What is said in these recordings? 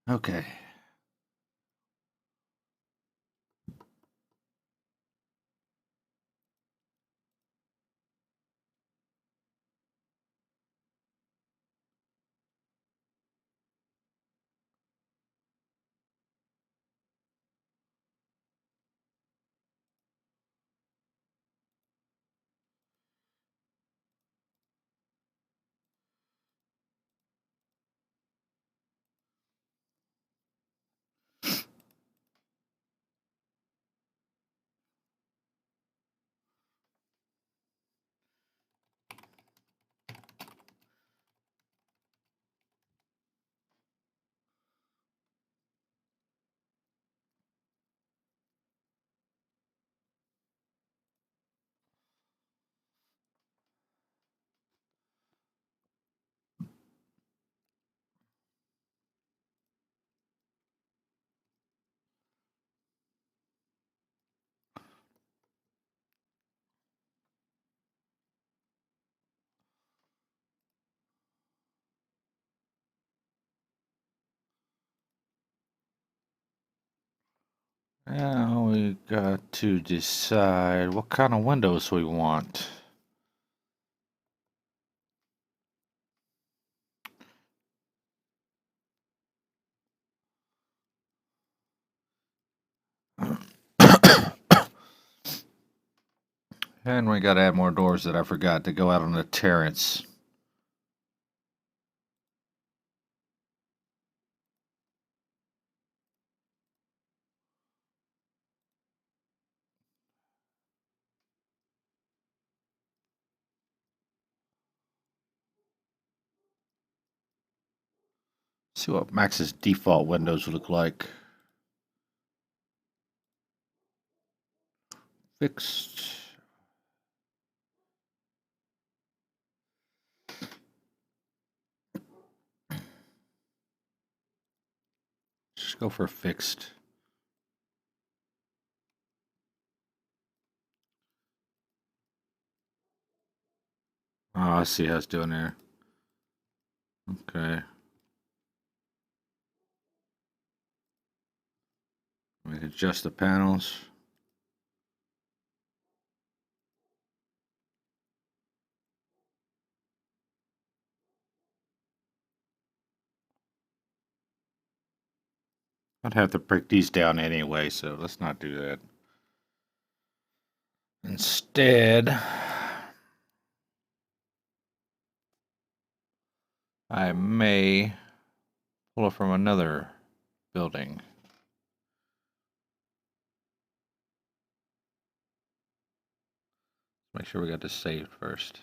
Okay. Now we got to decide what kind of windows we want. And we got to add more doors that I forgot to go out on the terrace. See what Max's default windows look like. Fixed. Just go for fixed. Oh, I see how it's doing there. Okay. We can adjust the panels. I'd have to break these down anyway, so let's not do that. Instead, I may pull it from another building. Make sure we got this saved first.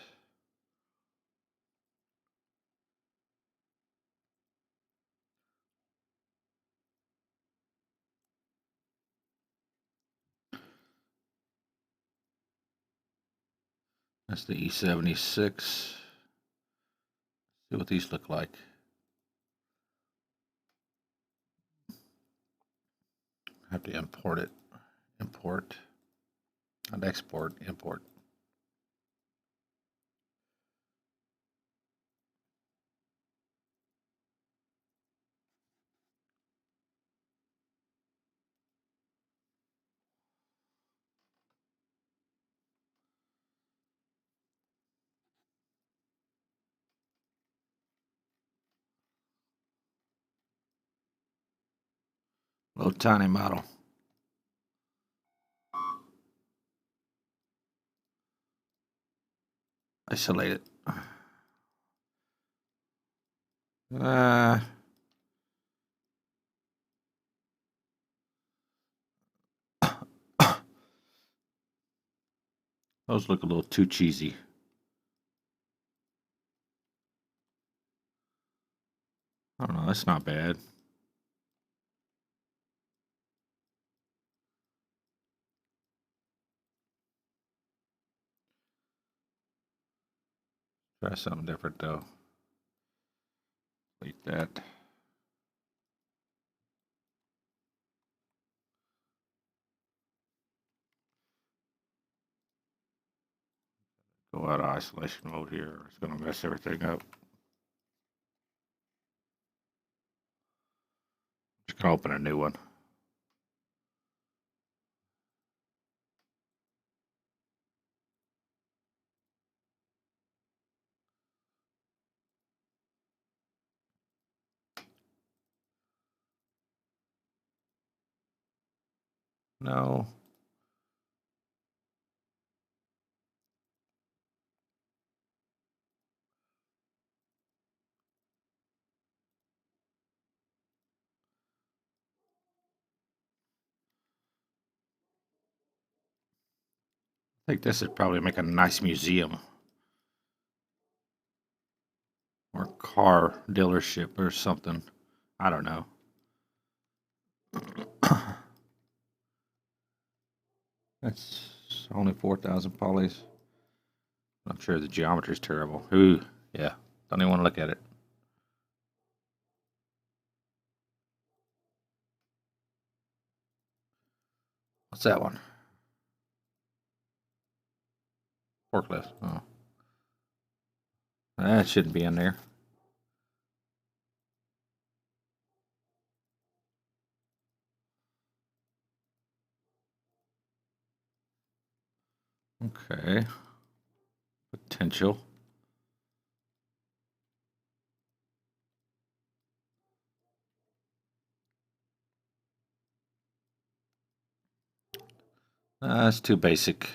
That's the E76. See what these look like. I have to import it. Import. Not export, import. Little tiny model. Isolate it. Those look a little too cheesy. I don't know, that's not bad. Try something different though. Like that. Go out of isolation mode here. It's gonna mess everything up. Just gonna open a new one. No. I think this would probably make a nice museum or car dealership or something. I don't know. That's only 4,000 polys. I'm sure the geometry's terrible. Ooh, yeah. Don't even want to look at it. What's that one? Forklift. Oh. That shouldn't be in there. Okay. Potential. That's too basic. Of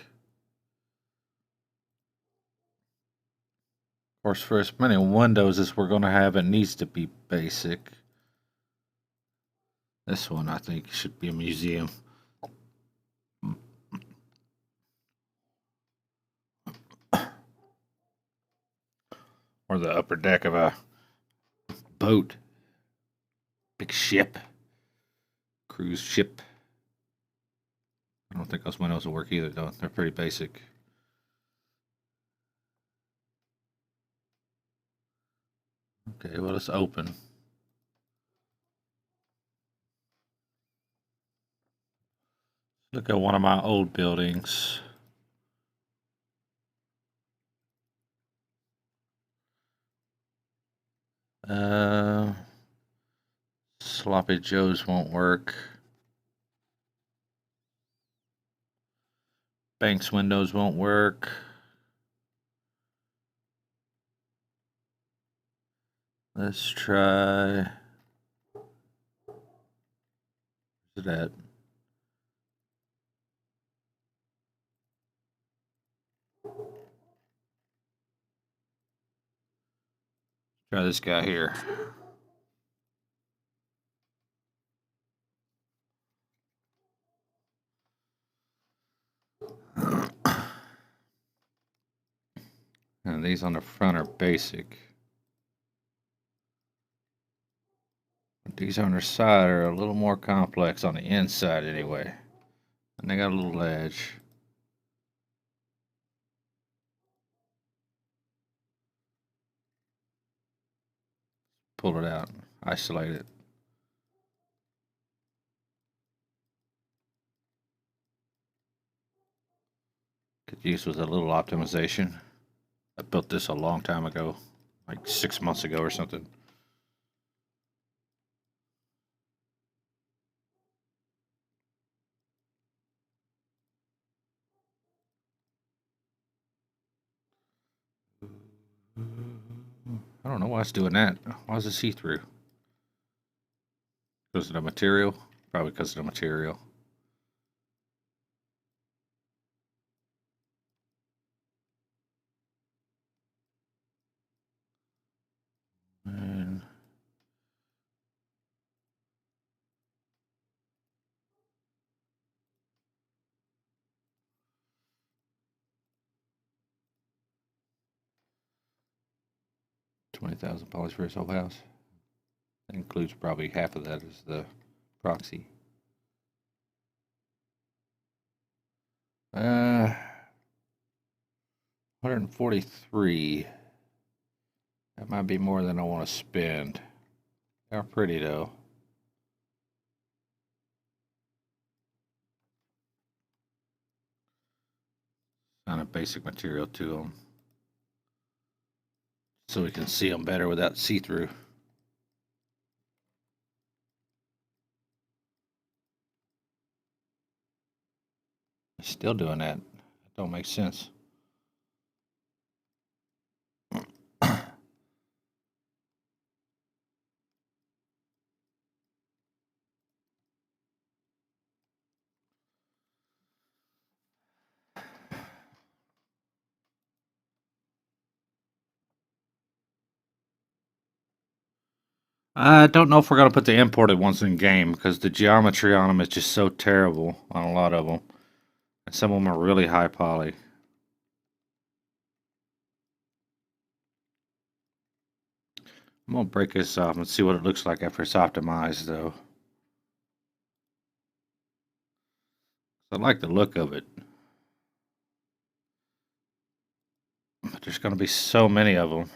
course, for as many windows as we're going to have, it needs to be basic. This one, I think, should be a museum. Or the upper deck of a boat. Big ship. Cruise ship. I don't think those windows will work either, though. They're pretty basic. Okay, well, it's open. Look at one of my old buildings. Sloppy Joe's won't work. Banks windows won't work. Let's try. Where's it at? Try this guy here. And these on the front are basic. These on the side are a little more complex on the inside anyway. And they got a little edge. Pull it out, isolate it. Could use with a little optimization. I built this a long time ago, like 6 months ago or something. I don't know why it's doing that. Why is it see-through? Because of the material? Probably because of the material. And $20,000 for his whole house. That includes probably half of that as the proxy. 143. That might be more than I want to spend. They're pretty though. Kind of basic material to them, so we can see them better without see-through. It's still doing that. That don't make sense. I don't know if we're gonna put the imported ones in game because the geometry on them is just so terrible on a lot of them, and some of them are really high poly. I'm gonna break this off and see what it looks like after it's optimized, though. I like the look of it, but there's gonna be so many of them.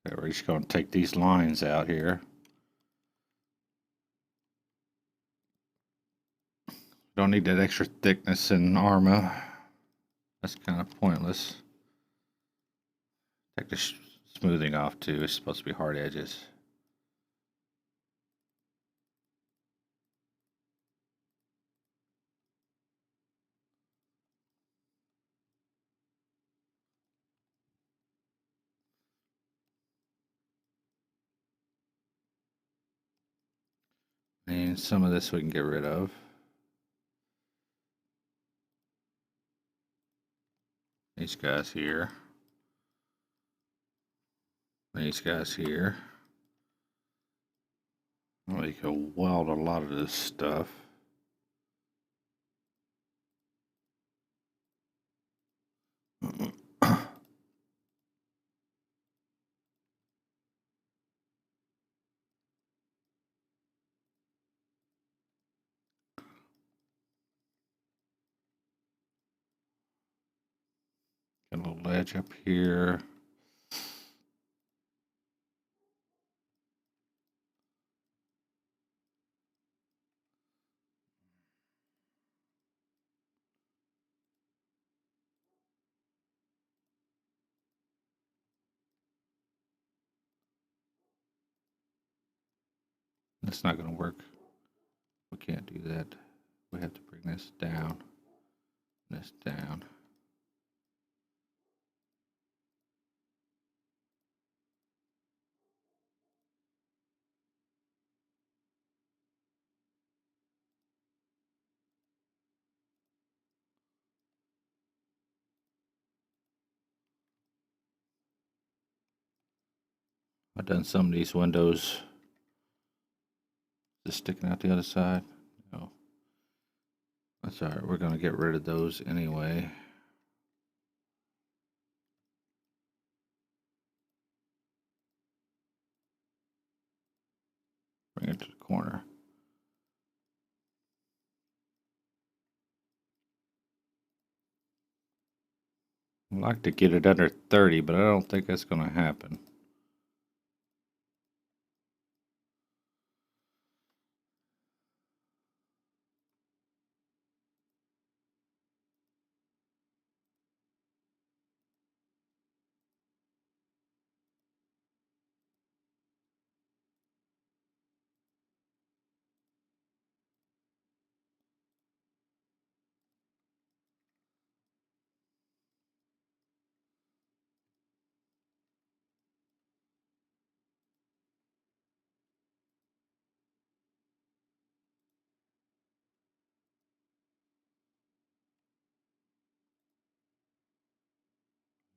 Okay, we're just gonna take these lines out here. Don't need that extra thickness in Arma. That's kind of pointless. Take the smoothing off too. It's supposed to be hard edges. And some of this we can get rid of. These guys here. These guys here. We can weld a lot of this stuff. Got a little ledge up here. That's not going to work. We can't do that. We have to bring this down. This down. I've done some of these windows just sticking out the other side. No. That's alright. We're going to get rid of those anyway. Bring it to the corner. I'd like to get it under 30, but I don't think that's going to happen.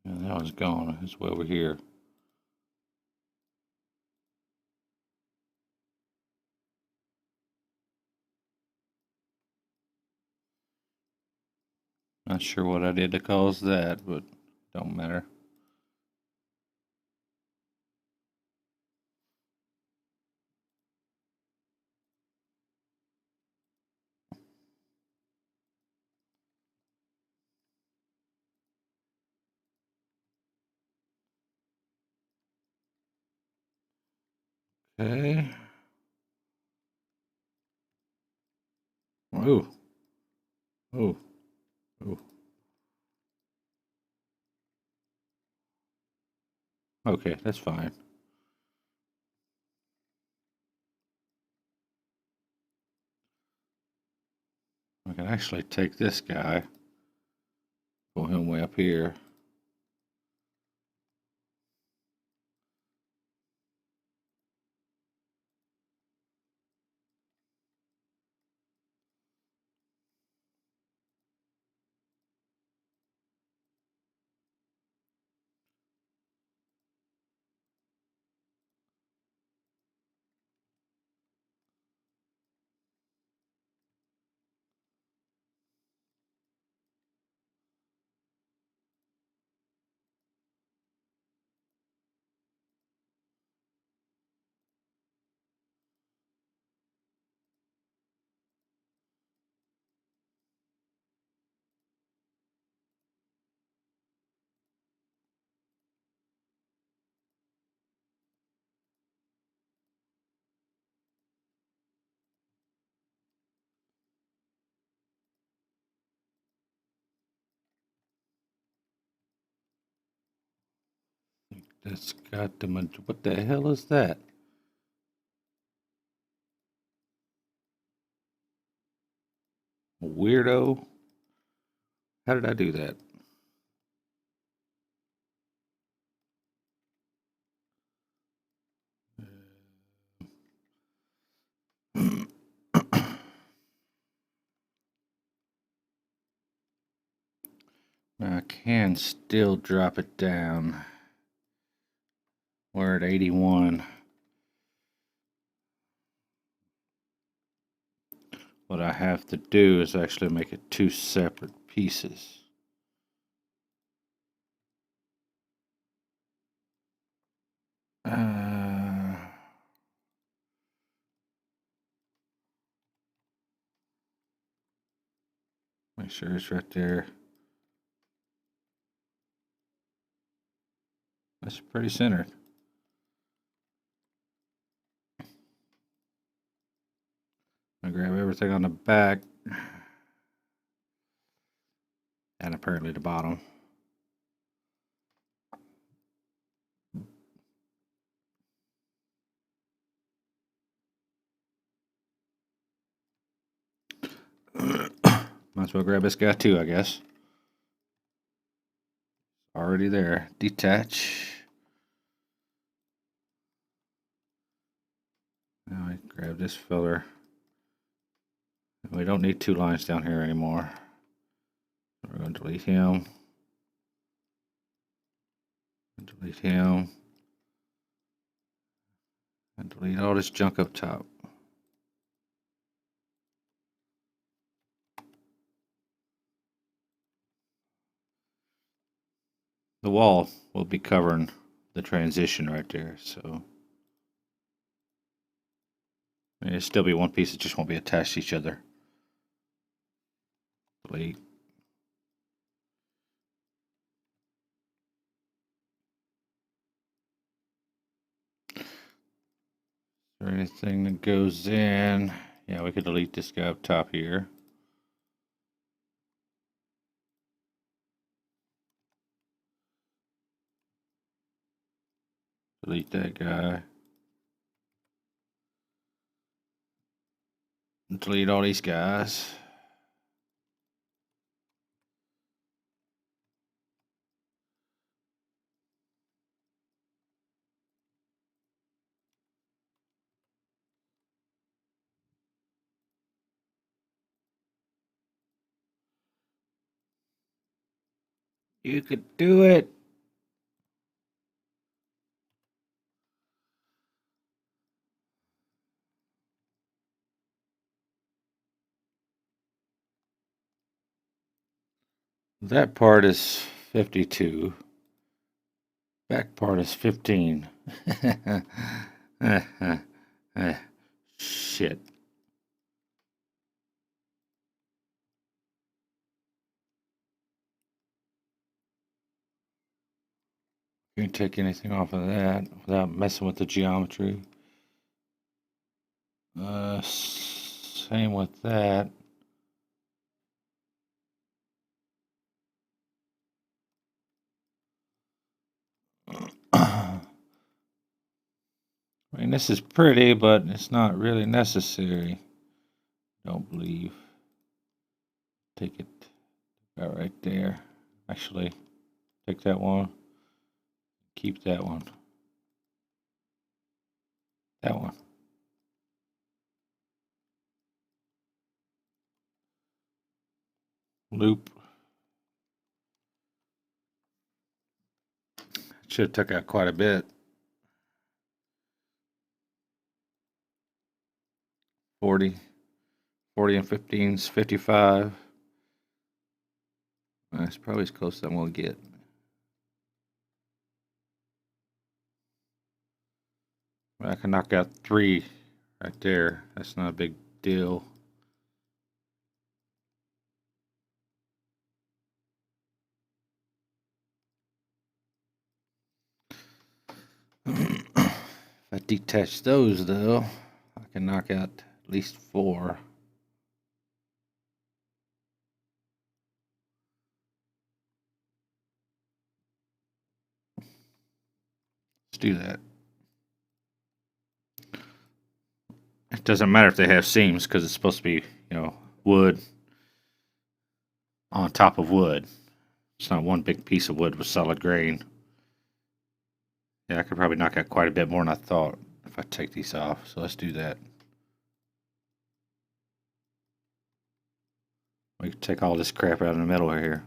And that one's gone. It's way over here. Not sure what I did to cause that, but don't matter. Okay. Oh. Oh. Oh. Okay, that's fine. I can actually take this guy, pull him way up here. That's got the. What the hell is that? Weirdo. How did I do that? I can still drop it down. We're at 81. What I have to do is actually make it two separate pieces. Make sure it's right there. That's pretty centered. I grab everything on the back and apparently the bottom. Might as well grab this guy too, I guess. Already there. Detach. Now I grab this filler. We don't need two lines down here anymore. We're going to delete him. Delete him. And delete all this junk up top. The wall will be covering the transition right there, so it'll still be one piece, it just won't be attached to each other. Delete. Is there anything that goes in? Yeah, we could delete this guy up top here. Delete that guy. Delete all these guys. You could do it. That part is 52. Back part is 15. Shit. You can take anything off of that without messing with the geometry. Same with that. mean, this is pretty, but it's not really necessary. Don't believe. Take it about right there. Actually, take that one. Keep that one. That one. Loop. Should have took out quite a bit. 40 and 15's 55. That's probably as close as I'm going to get. I can knock out 3 right there. That's not a big deal. If I detach those, though, I can knock out at least 4. Let's do that. It doesn't matter if they have seams because it's supposed to be, wood on top of wood. It's not one big piece of wood with solid grain. Yeah, I could probably knock out quite a bit more than I thought if I take these off. So let's do that. We can take all this crap out in the middle here.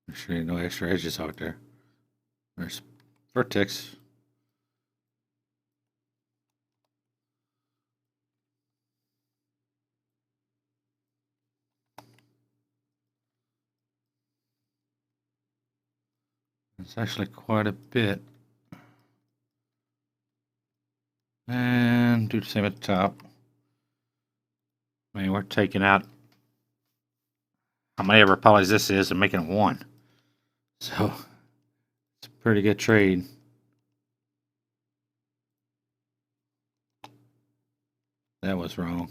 Make sure no extra edges out there. There's vertex. It's actually quite a bit. And do the same at the top. I mean, we're taking out how many ever polys this is and making 1. So it's a pretty good trade. That was wrong.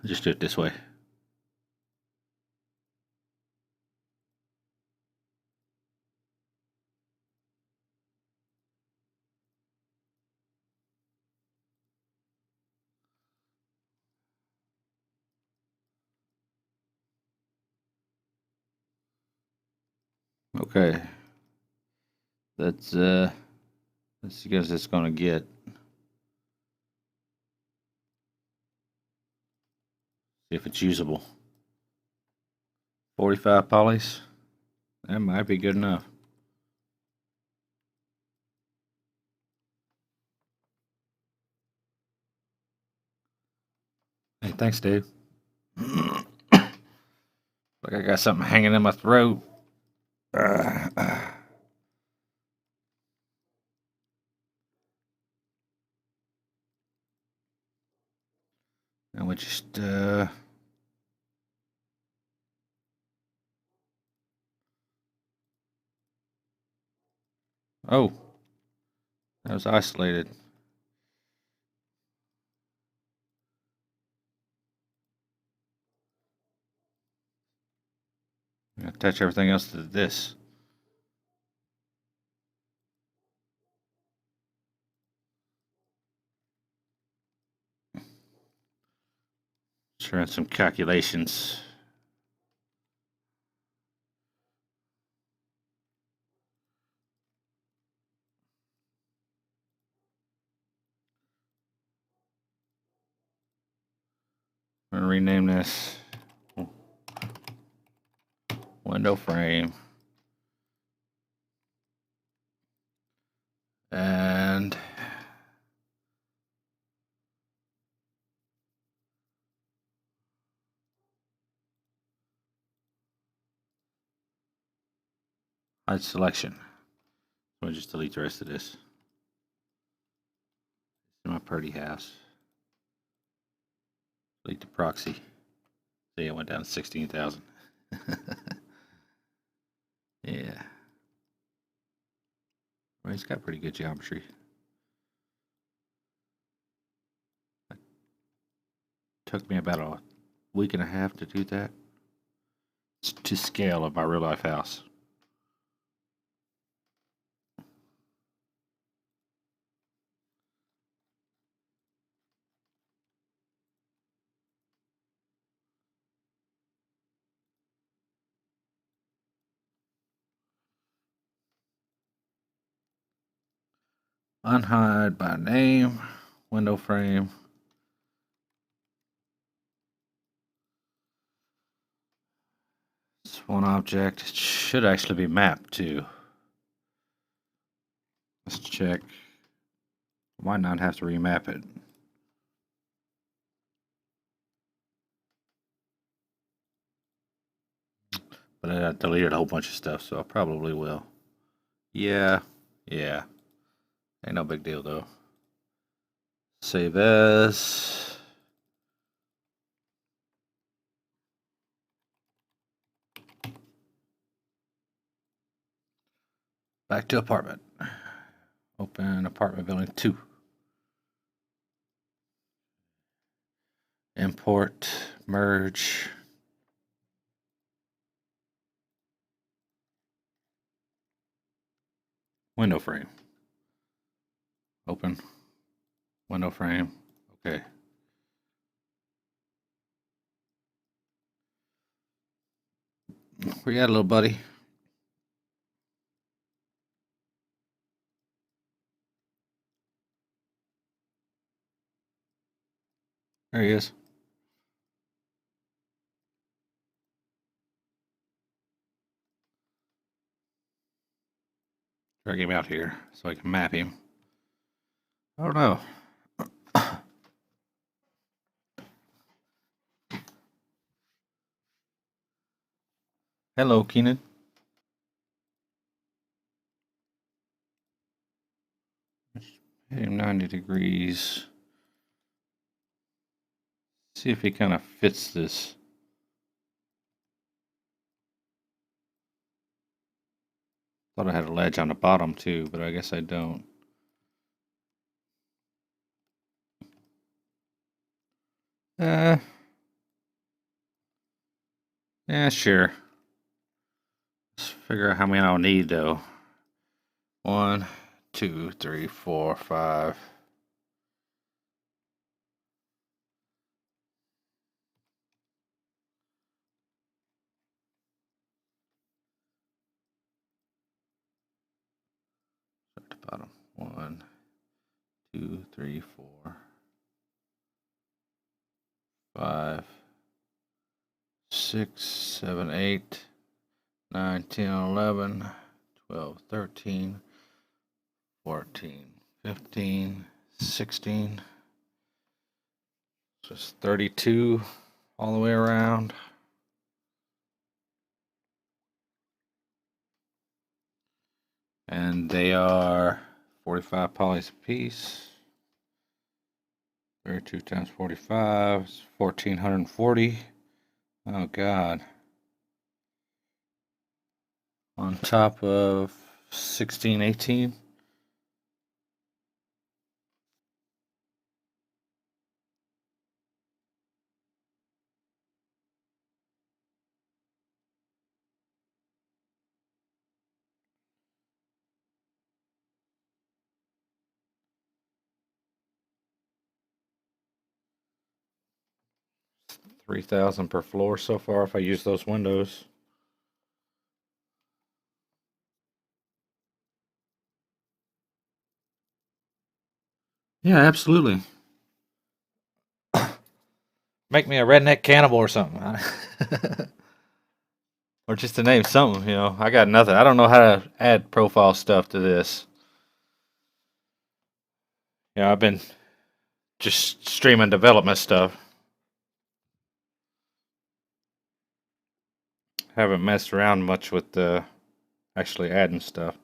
Just do it this way. Okay. Let's see what it's gonna get. See if it's usable. 45 polys. That might be good enough. Hey, thanks, Dave. Like I got something hanging in my throat. And we just oh, that was isolated. Attach everything else to this. Let's run some calculations. I'm gonna rename this window frame. And Hide selection. I'll just delete the rest of this. In my pretty house. Delete the proxy. See, it went down to 16,000. Yeah. Well, he's got pretty good geometry. It took me about a week and a half to do that. It's to scale of my real life house. Unhide by name, window frame. It's one object. It should actually be mapped too. Let's check. Might not have to remap it. But I deleted a whole bunch of stuff, so I probably will. Yeah. Ain't no big deal though. Save as. Back to apartment. Open apartment building 2. Import, merge. Window frame. Open. Window frame. Okay. Where you at, little buddy? There he is. Drag him out here so I can map him. I don't know. Hello, Keenan. Hit him 90 degrees. See if he kind of fits this. Thought I had a ledge on the bottom too, but I guess I don't. Yeah, sure. Let's figure out how many I'll need though. 1, 2, 3, 4, 5. Start at the bottom. 1, 2, 3, 4, 5, 6, 7, 8, 9, 10, 11, 12, 13, 14, 15, 16. So it's 32 all the way around. And they are 45 polys a piece. 32 times 45 is 1,440. Oh, God. On top of 16, 18. $3,000 per floor so far if I use those windows. Yeah, absolutely. Make me a redneck cannibal or something. Or just to name something, you know. I got nothing. I don't know how to add profile stuff to this. Yeah, I've been just streaming development stuff. Haven't messed around much with the actually adding stuff.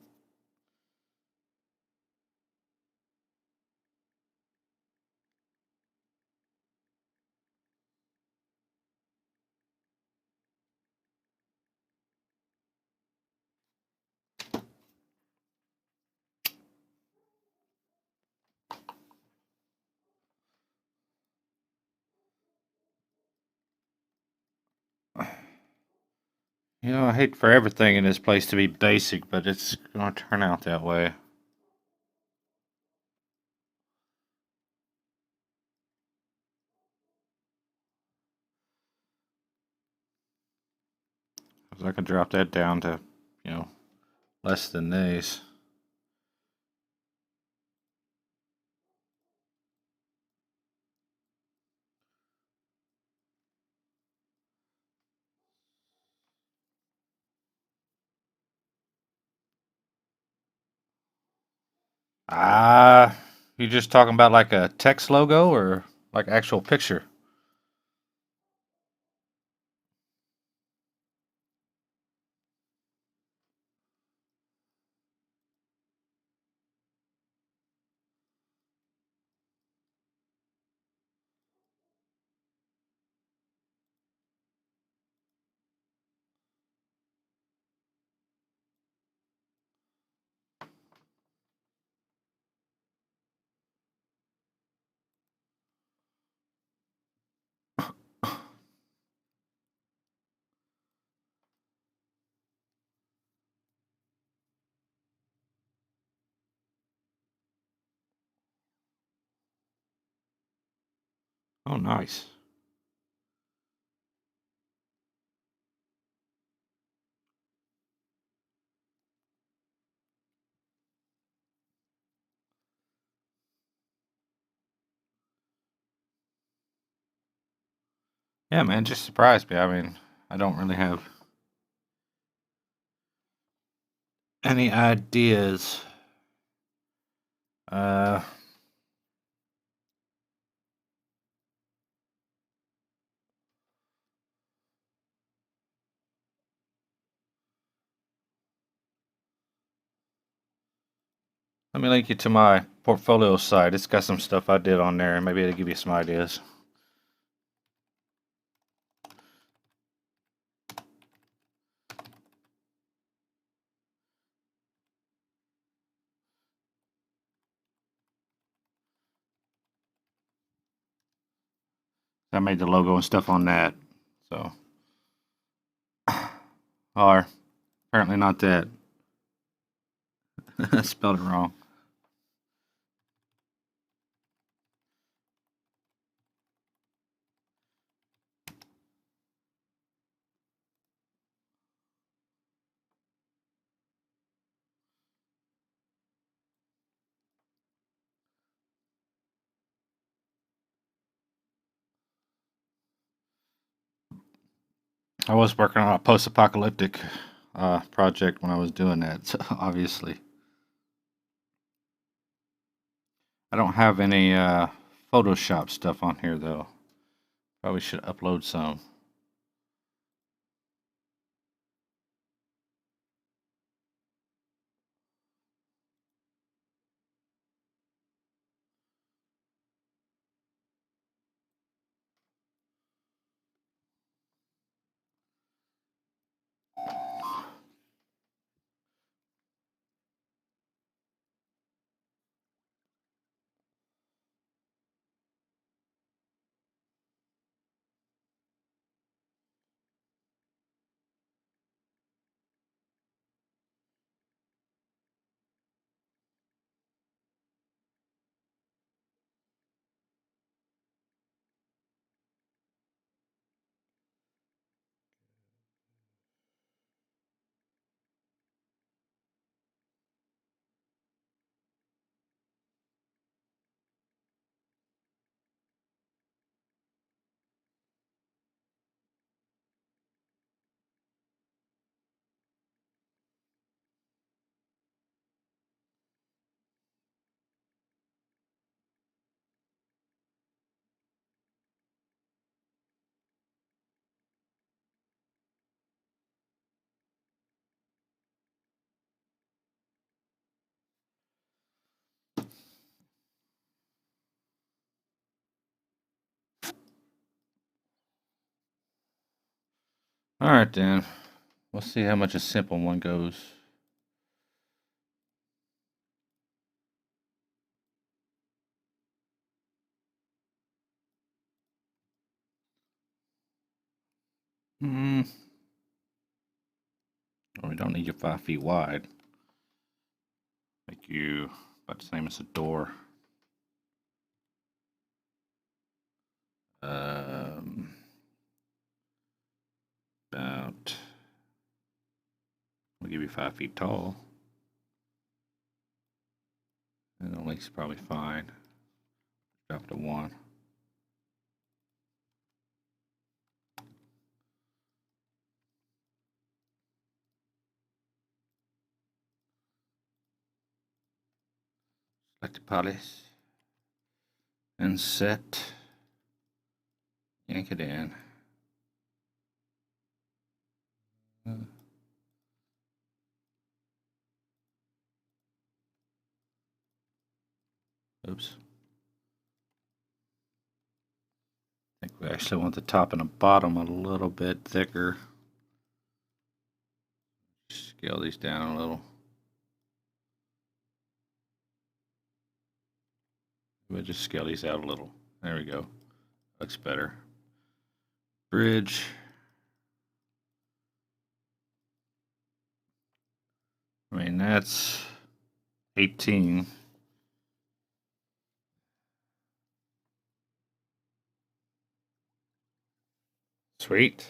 You know, I hate for everything in this place to be basic, but it's going to turn out that way. Because I can drop that down to, you know, less than these. Ah, you just talking about like a text logo or like actual picture? Oh, nice. Yeah, man, just surprised me. I mean, I don't really have any ideas. Uh, Let me link you to my portfolio site. It's got some stuff I did on there, and maybe it'll give you some ideas. I made the logo and stuff on that. So, or apparently not that. I spelled it wrong. I was working on a post-apocalyptic project when I was doing that. So obviously, I don't have any Photoshop stuff on here though. Probably should upload some. All right, then. We'll see how much a simple one goes. Hmm. Well, we don't need you 5 feet wide. Make you about the same as a door. Um, about. We'll give you 5 feet tall. And the length's probably fine. Drop to 1. Select the polish. And set. Yank it in. Oops. I think we actually want the top and the bottom a little bit thicker. Scale these down a little. We'll just scale these out a little. There we go. Looks better. Bridge. I mean, that's 18. Sweet.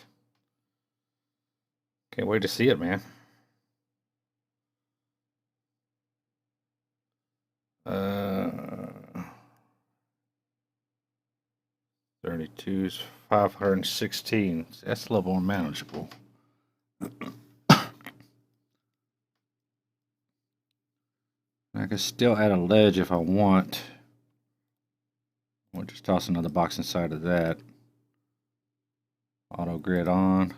Can't wait to see it, man. 32 is 516. That's a little more manageable. I can still add a ledge if I want. We'll just toss another box inside of that. Auto grid on.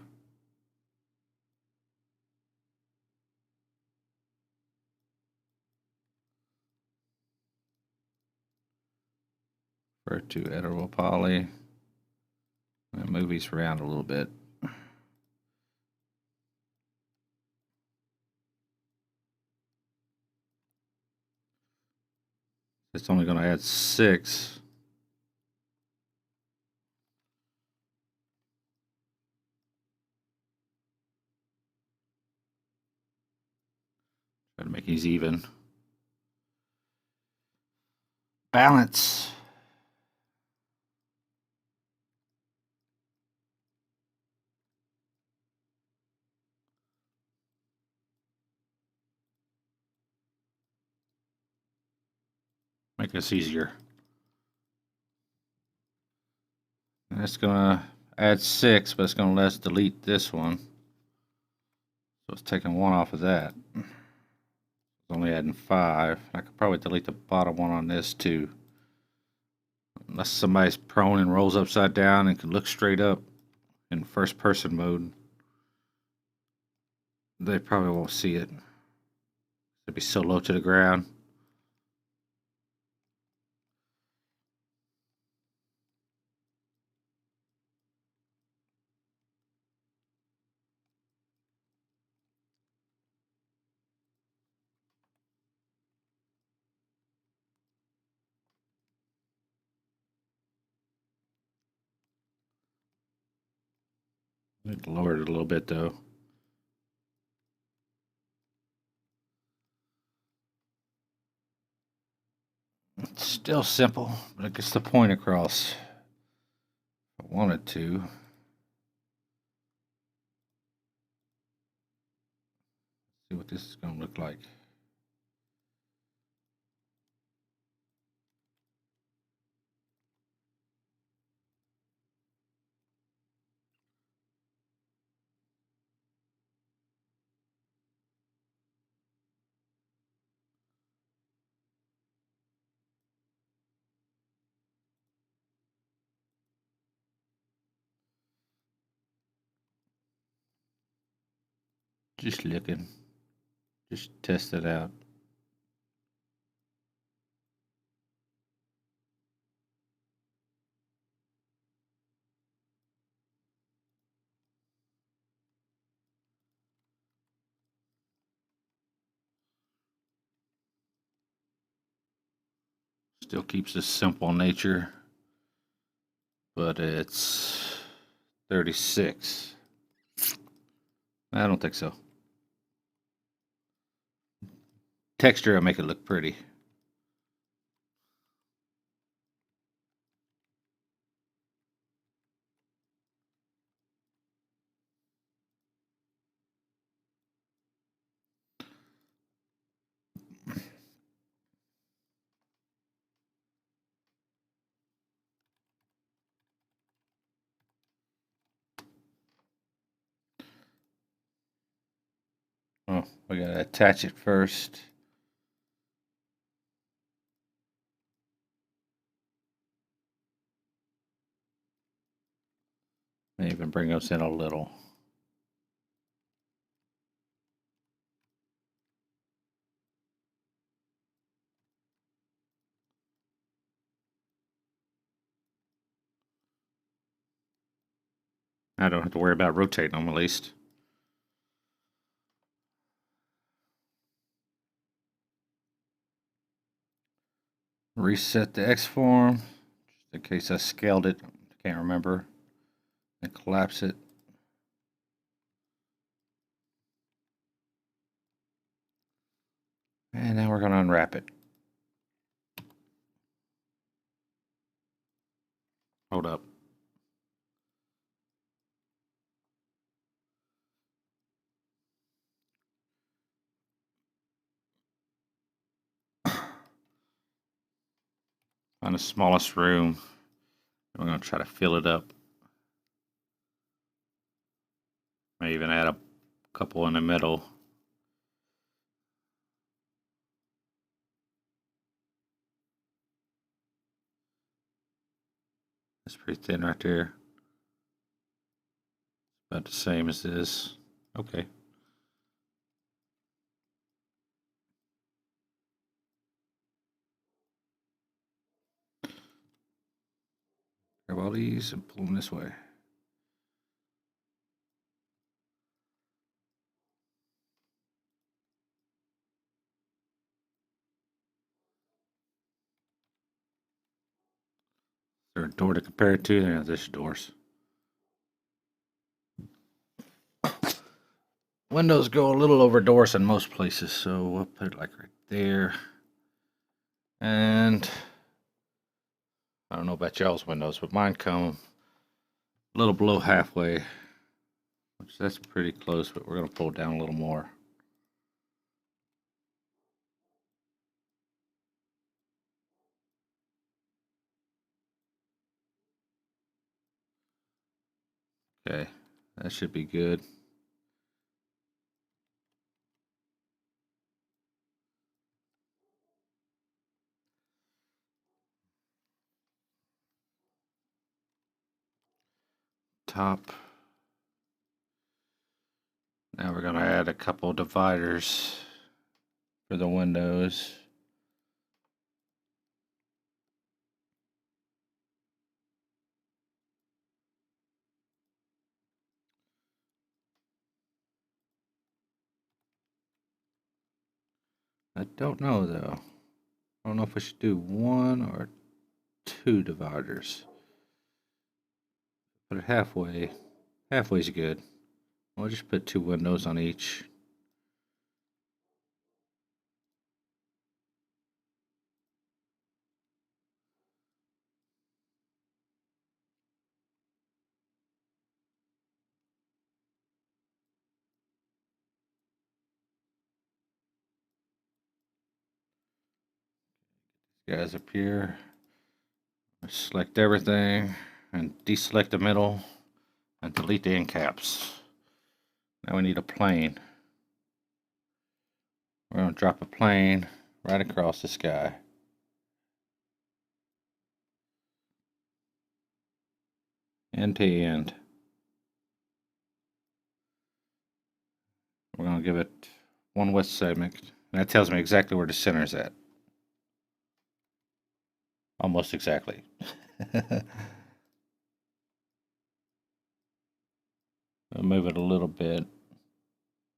For to editable poly. And move these around a little bit. It's only going to add 6. Try to make these even. Balance. Make this easier. And it's going to add 6, but it's going to let us delete this one. So it's taking 1 off of that. It's only adding 5. I could probably delete the bottom one on this too. Unless somebody's prone and rolls upside down and can look straight up in first person mode, they probably won't see it. It'll be so low to the ground. It lowered it a little bit though. It's still simple, but it gets the point across. If I wanted to. See what this is going to look like. Just looking. Just test it out. Still keeps this simple nature, but it's 36. I don't think so. Texture will make it look pretty. Oh, we gotta attach it first. May even bring us in a little. I don't have to worry about rotating them, at least. Reset the X-form, just in case I scaled it. Can't remember. And collapse it. And now we're going to unwrap it. Hold up. Find the smallest room. We're going to try to fill it up. May even add a couple in the middle. That's pretty thin right there. About the same as this. Okay. Grab all these and pull them this way. Is there a door to compare it to? Yeah, there's doors. Windows go a little over doors in most places, so we'll put it like right there. And I don't know about y'all's windows, but mine come a little below halfway, which that's pretty close, but we're going to pull it down a little more. Okay, that should be good. Top. Now we're going to add a couple dividers for the windows. I don't know though. I don't know if we should do 1 or 2 dividers. Put it halfway. Halfway's good. We'll just put 2 windows on each. Guys up here. Select everything and deselect the middle and delete the end caps. Now we need a plane. We're going to drop a plane right across the sky. End to end. We're going to give it 1 width segment. And that tells me exactly where the center is at. Almost exactly. I'll move it a little bit.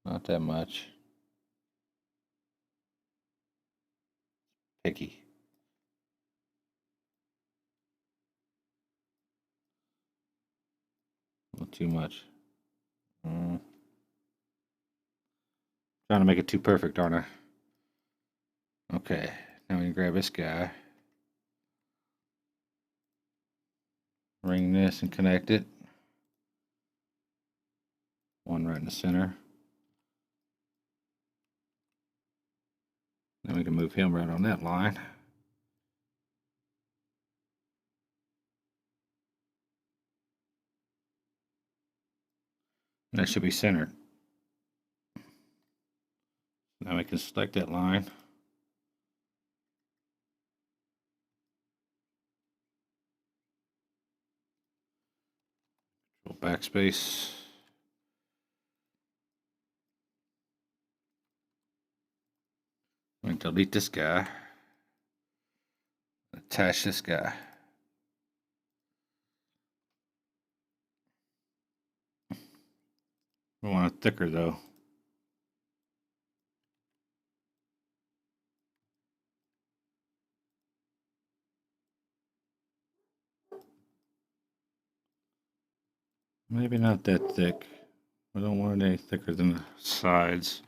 Not that much. Picky. Not too much. Trying to make it too perfect, aren't I? Okay, now we can grab this guy. Ring this and connect it. One right in the center. Then we can move him right on that line. And that should be centered. Now we can select that line. Control backspace. We can delete this guy. Attach this guy. We want it thicker though. Maybe not that thick. We don't want it any thicker than the sides.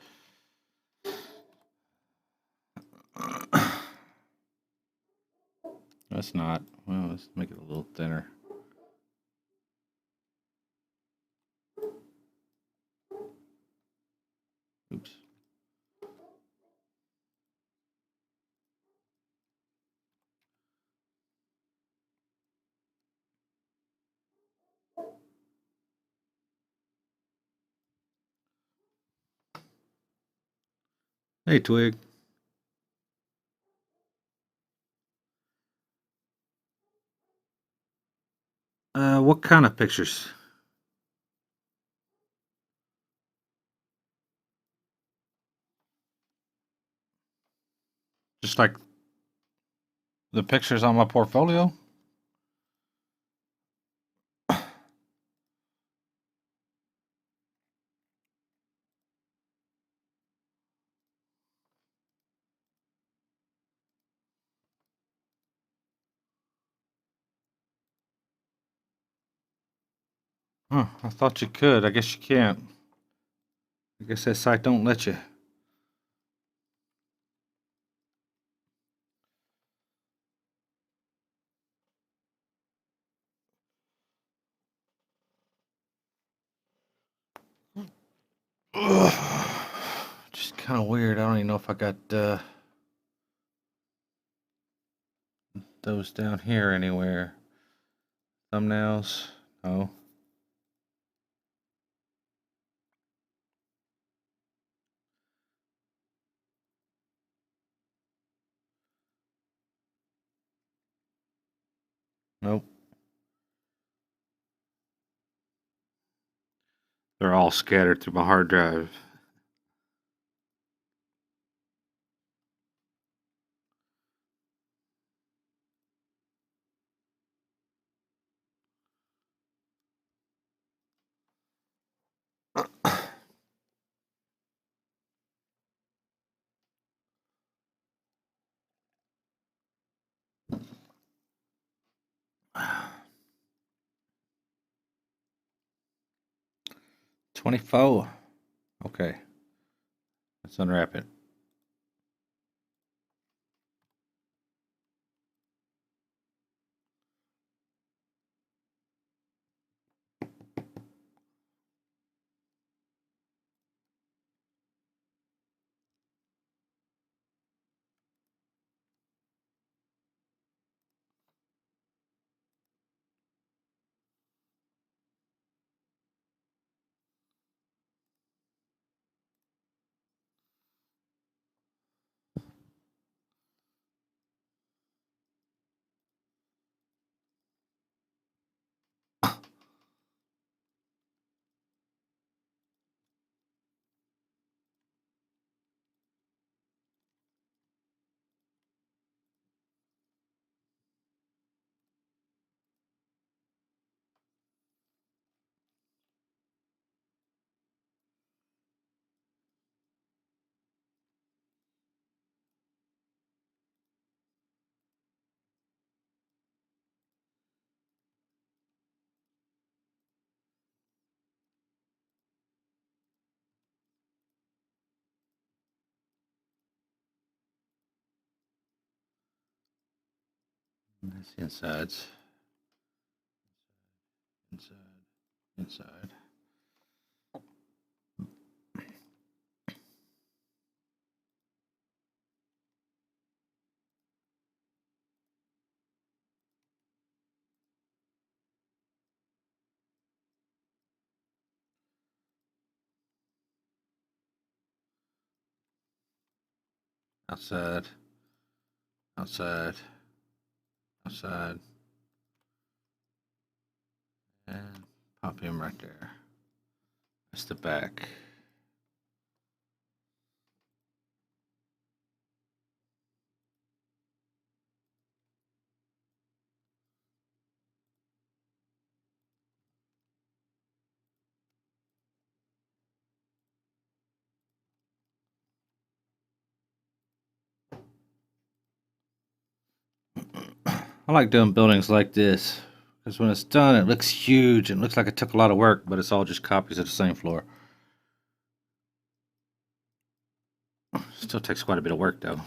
That's not. Well, let's make it a little thinner. Oops. Hey, Twig. What kind of pictures? Just like the pictures on my portfolio? Huh, I thought you could. I guess you can't. I guess that site don't let you. Ugh. Just kind of weird. I don't even know if I got those down here anywhere. Thumbnails? No. Nope. They're all scattered through my hard drive. $24. Okay. Let's unwrap it. That's the insides. Inside. Outside. Outside. Outside. And pop him right there. That's the back. I like doing buildings like this because when it's done, it looks huge and looks like it took a lot of work, but it's all just copies of the same floor. Still takes quite a bit of work though.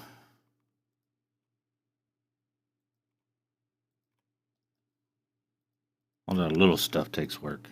All the little stuff takes work.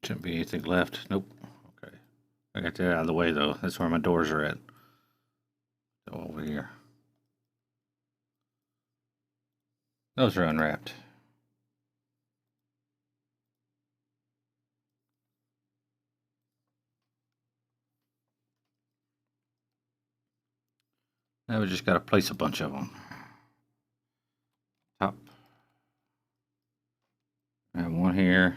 Shouldn't be anything left. Nope. Okay. I got that out of the way though. That's where my doors are at. So over here. Those are unwrapped. Now we just got to place a bunch of them. Top. I have one here.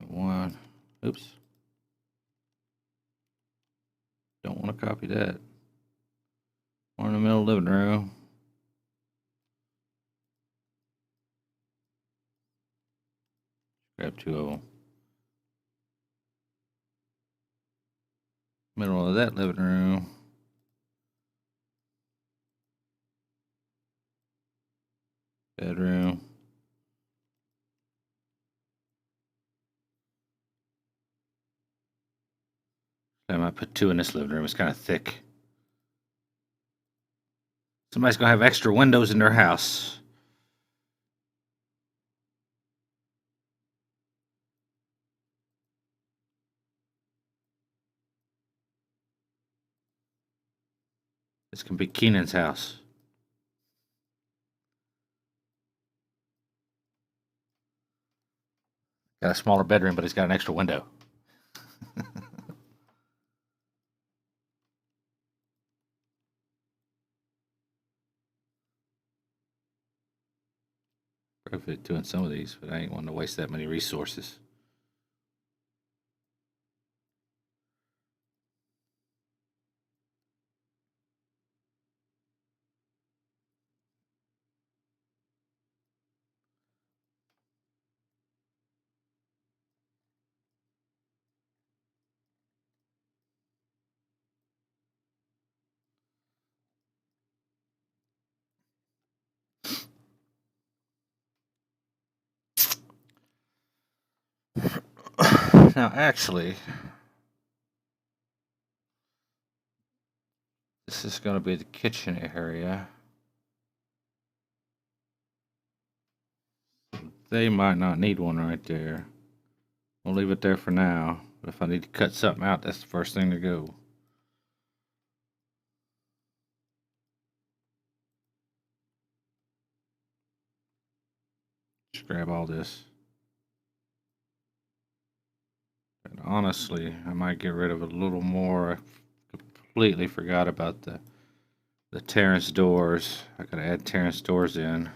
One. Oops. Don't want to copy that. One in the middle of the living room. Grab two of them. Middle of that living room. Bedroom. I might put two in this living room. It's kind of thick. Somebody's going to have extra windows in their house. This can be Keenan's house. Got a smaller bedroom, but he's got an extra window. Probably doing some of these, but I ain't wanting to waste that many resources. Now, actually, this is going to be the kitchen area. They might not need one right there. We'll leave it there for now. But if I need to cut something out, that's the first thing to go. Just grab all this. And honestly, I might get rid of a little more. I completely forgot about the terrace doors. I gotta add terrace doors in.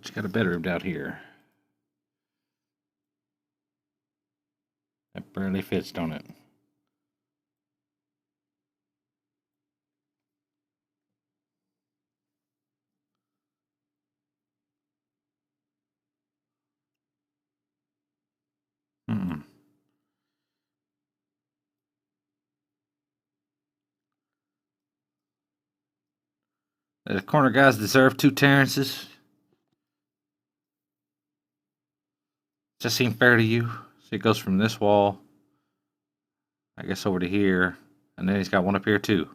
But you got a bedroom down here. That barely fits, don't it? Mm-mm. The corner guys deserve 2 Terrences. Does that seem fair to you? So it goes from this wall, I guess, over to here, and then he's got one up here too.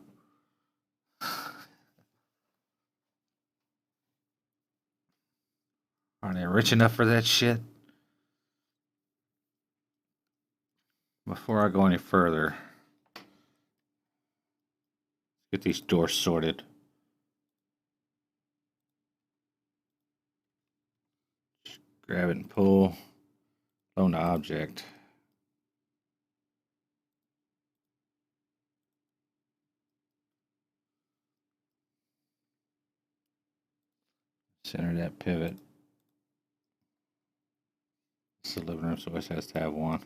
Are they rich enough for that shit? Before I go any further, get these doors sorted. Grab it and pull. Loan to object. Center that pivot. It's the living room, so it has to have one.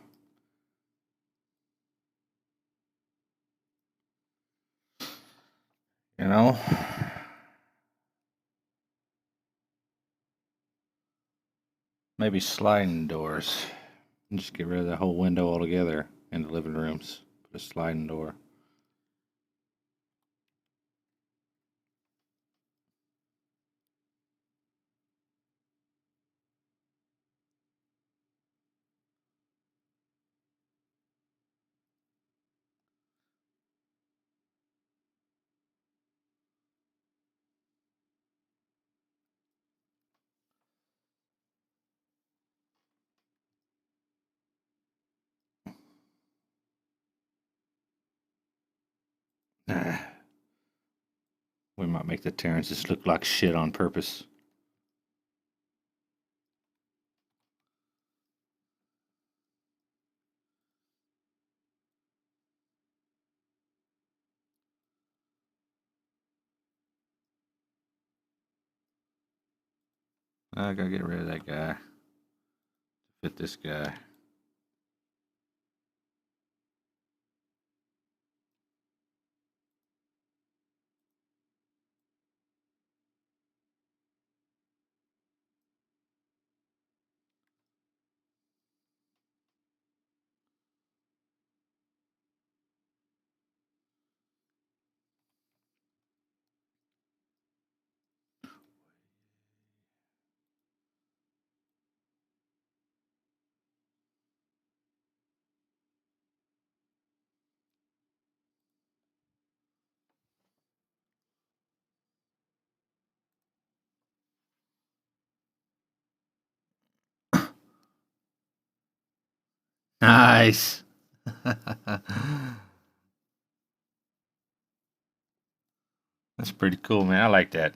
You know? Maybe sliding doors. And just get rid of the whole window altogether in the living rooms. Put a sliding door. We might make the Terrences look like shit on purpose. I gotta get rid of that guy. Fit this guy. Nice. That's pretty cool, man. I like that.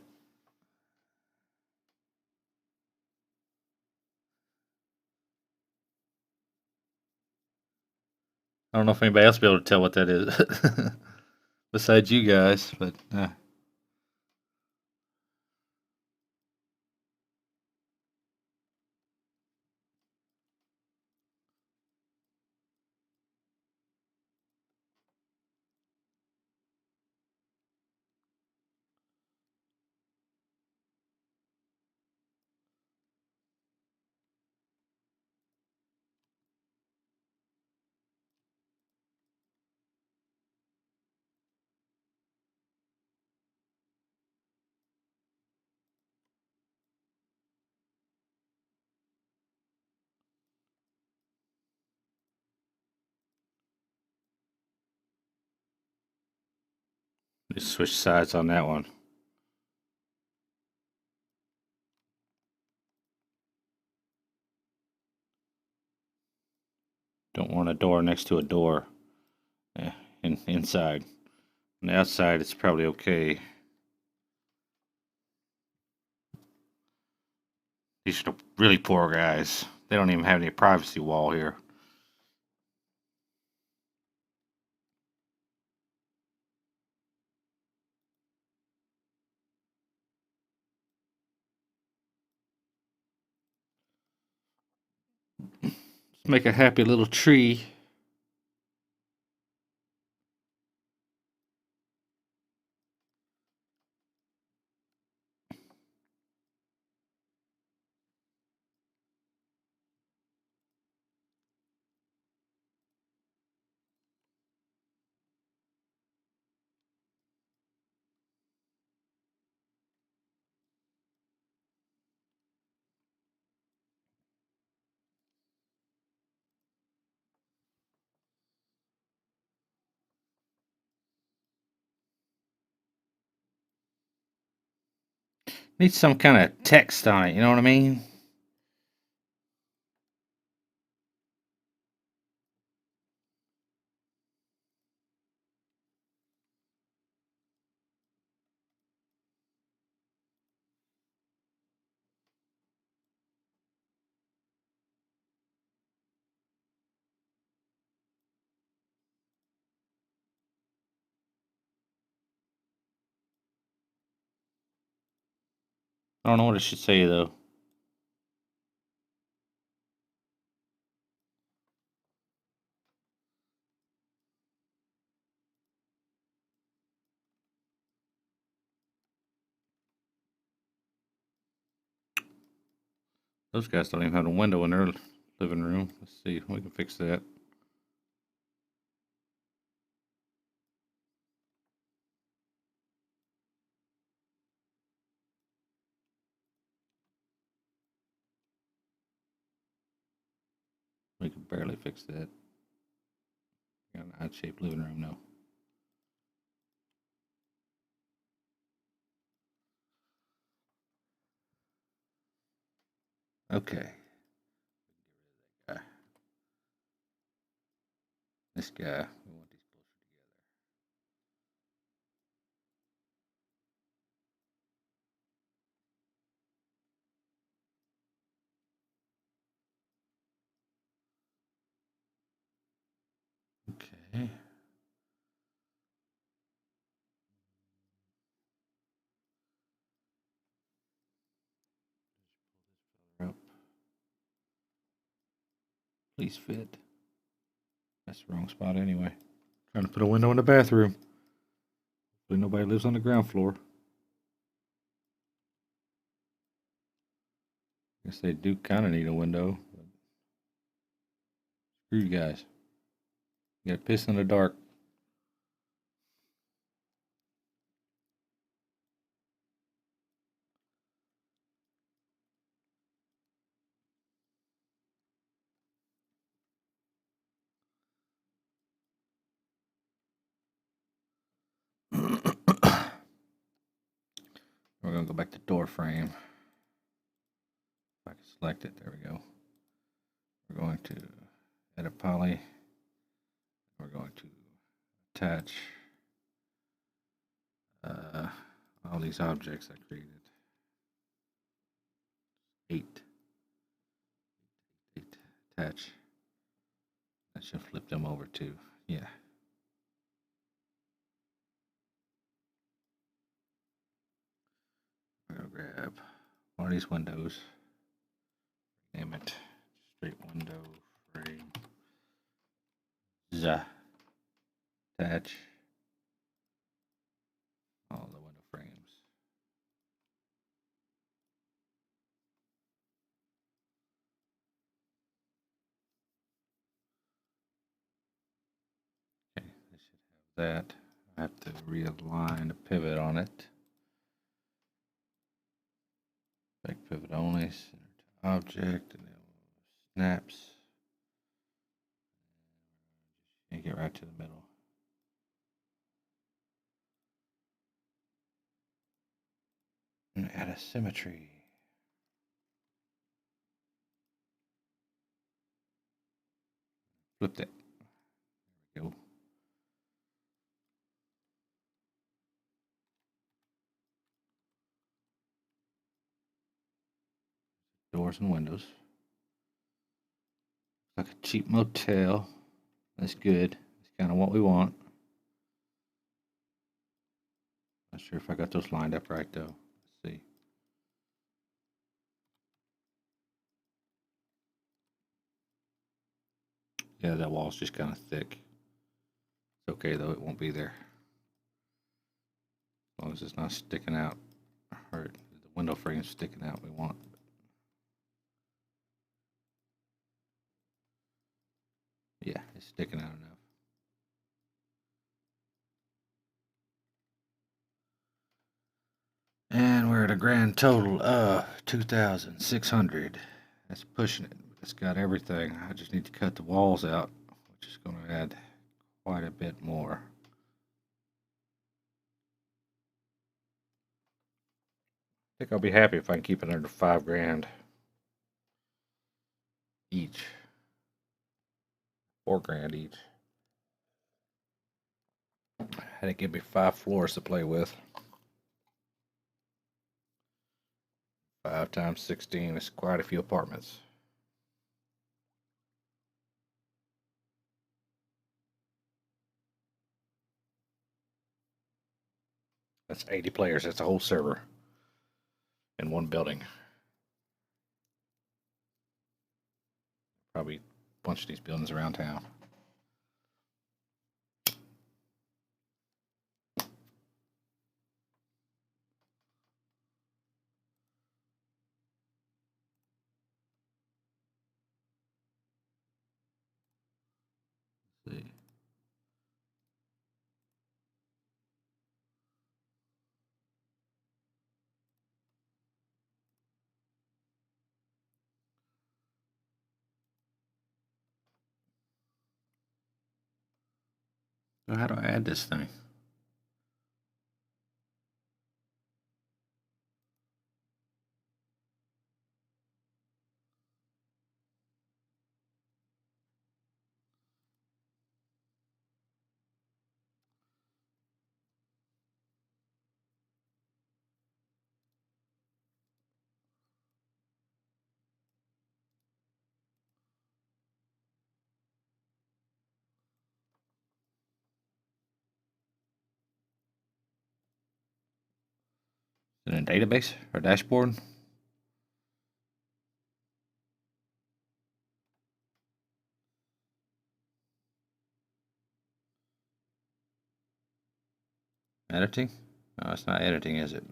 I don't know if anybody else will be able to tell what that is besides you guys, but just switch sides on that one. Don't want a door next to a door. Inside. On the outside, it's probably okay. These are the really poor guys. They don't even have any privacy wall here. Make a happy little tree. Needs some kind of text on it, you know what I mean? I don't know what it should say though. Those guys don't even have a window in their living room. Let's see if we can fix that. We can barely fix that. Got an odd-shaped living room now. Okay. This guy. We want these closer together. Okay. Up. Please fit. That's the wrong spot anyway. Trying to put a window in the bathroom. Hopefully nobody lives on the ground floor. Guess they do kind of need a window. But screw you guys. You got to piss in the dark. We're going to go back to door frame. If I can select it, there we go. We're going to edit poly. We're going to attach all these objects I created. 8. Attach. I should flip them over too. Yeah. We're going to grab one of these windows. Name it straight window frame. Attach all the window frames. Okay, they should have that. I have to realign the pivot on it. Back pivot only, center to object, and then snaps. And get right to the middle. And add a symmetry. Flip that. There we go. Doors and windows. Like a cheap motel. That's good. That's kind of what we want. Not sure if I got those lined up right though. Let's see. Yeah, that wall's just kind of thick. It's okay though, it won't be there. As long as it's not sticking out, or the window frame's sticking out, we want. Yeah, it's sticking out enough. And we're at a grand total of 2,600. That's pushing it. It's got everything. I just need to cut the walls out, which is going to add quite a bit more. I think I'll be happy if I can keep it under 5 grand each. 4 grand each. Had to give me 5 floors to play with. 5 times 16 is quite a few apartments. That's 80 players. That's a whole server in one building. Probably a bunch of these buildings around town. Let's see. So how do I add this thing? Is it a database or dashboard? Editing? No, it's not editing, is it?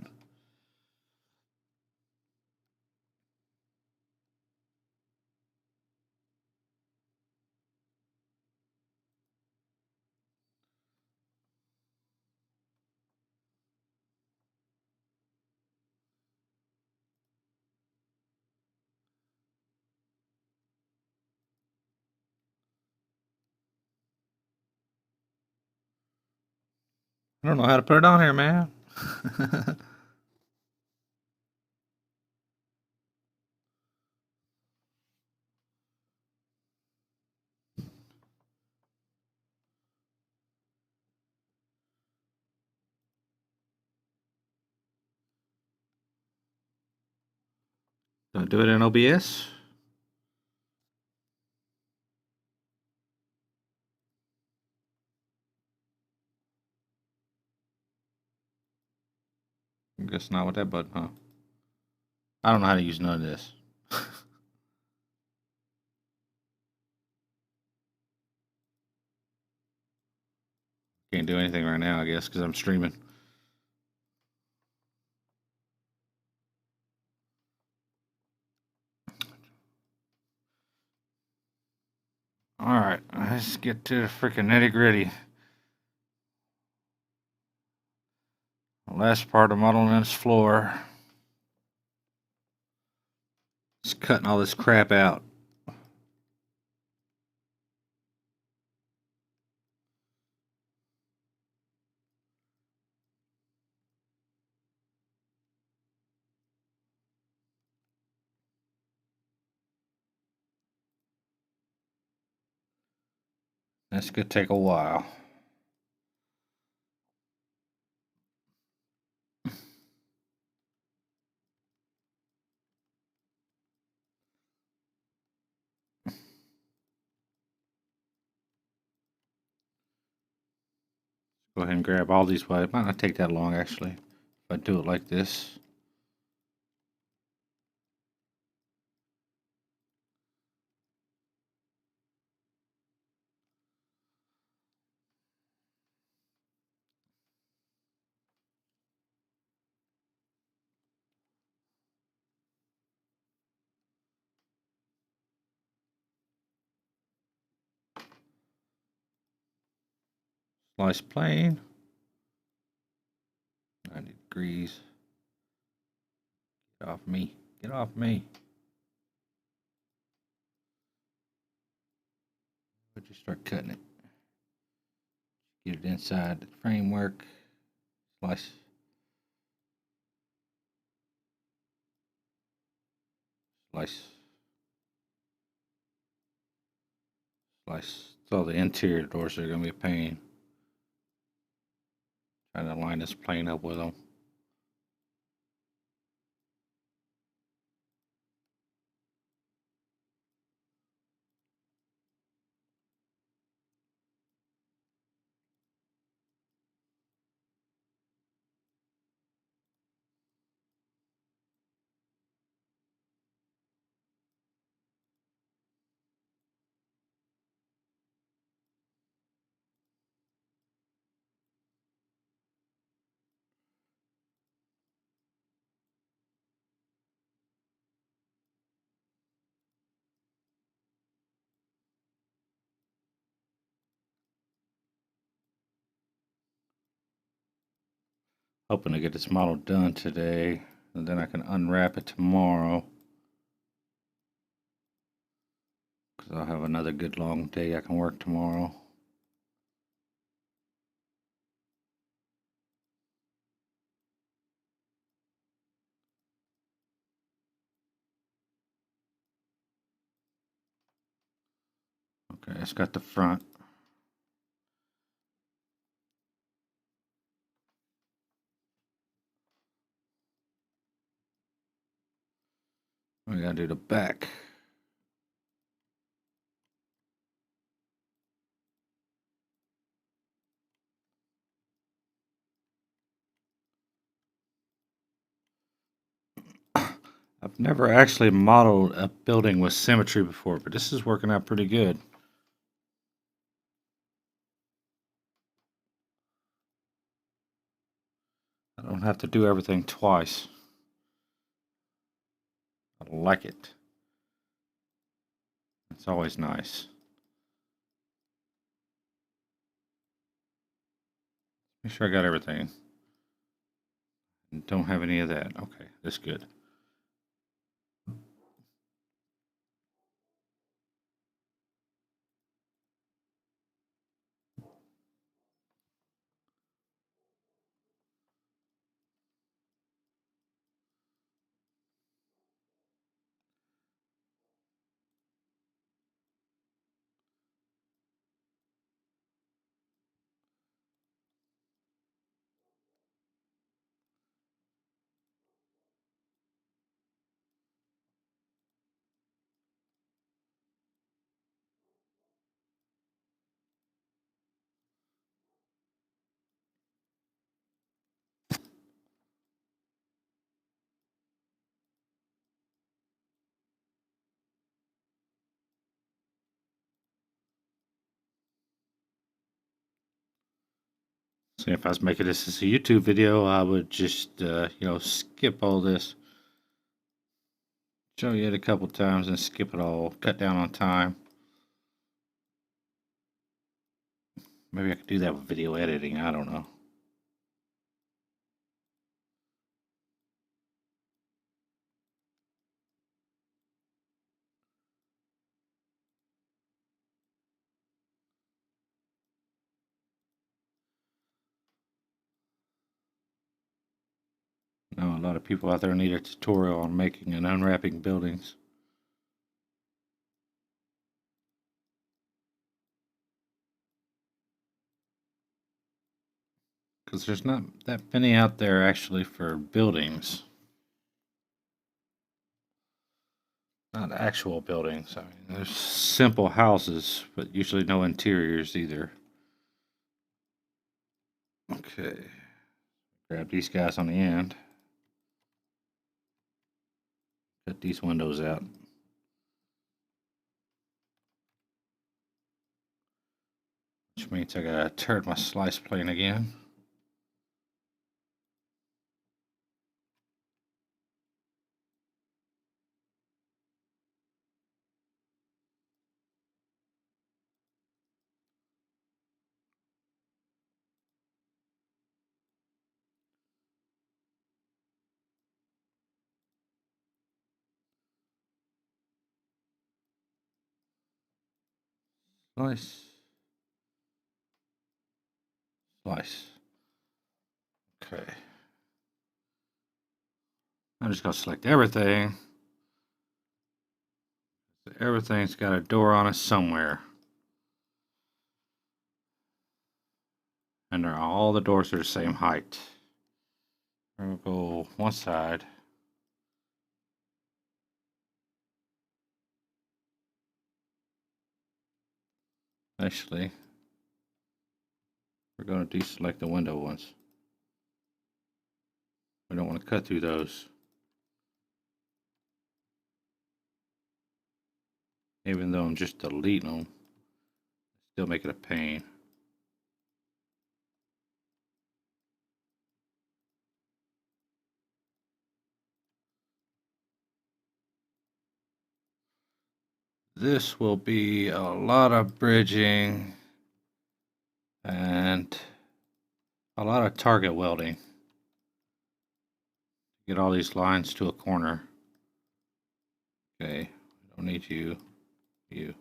I don't know how to put it on here, man. Don't do it in OBS? I guess not with that button, huh? I don't know how to use none of this. Can't do anything right now, I guess, because I'm streaming. Alright, let's get to the freaking nitty gritty. Last part of modeling this floor. Just cutting all this crap out. This could take a while. Go ahead and grab all these. It might not take that long, actually, if I do it like this. Slice plane. 90 degrees. Get off me. Get off me. But you start cutting it. Get it inside the framework. Slice. Slice. Slice. So the interior doors are going to be a pain. Trying to line this plane up with them. Hoping to get this model done today, and then I can unwrap it tomorrow. Because I'll have another good long day I can work tomorrow. Okay, it's got the front. We gotta do the back. I've never actually modeled a building with symmetry before, but this is working out pretty good. I don't have to do everything twice. I like it. It's always nice. Make sure I got everything. Don't have any of that. Okay, that's good. See, if I was making this as a YouTube video, I would just, skip all this. Show you it a couple times and skip it all. Cut down on time. Maybe I could do that with video editing. I don't know. I know a lot of people out there need a tutorial on making and unwrapping buildings. Because there's not that many out there actually for buildings. Not actual buildings. I mean, there's simple houses, but usually no interiors either. Okay. Grab these guys on the end. Cut these windows out. Which means I gotta turn my slice plane again. Slice. Slice. Okay. I'm just going to select everything. Everything's got a door on it somewhere. And all the doors are the same height. We'll go one side. Actually, we're going to deselect the window ones. We don't want to cut through those. Even though I'm just deleting them, still make it a pain. This will be a lot of bridging and a lot of target welding. Get all these lines to a corner. Okay, don't need you. You.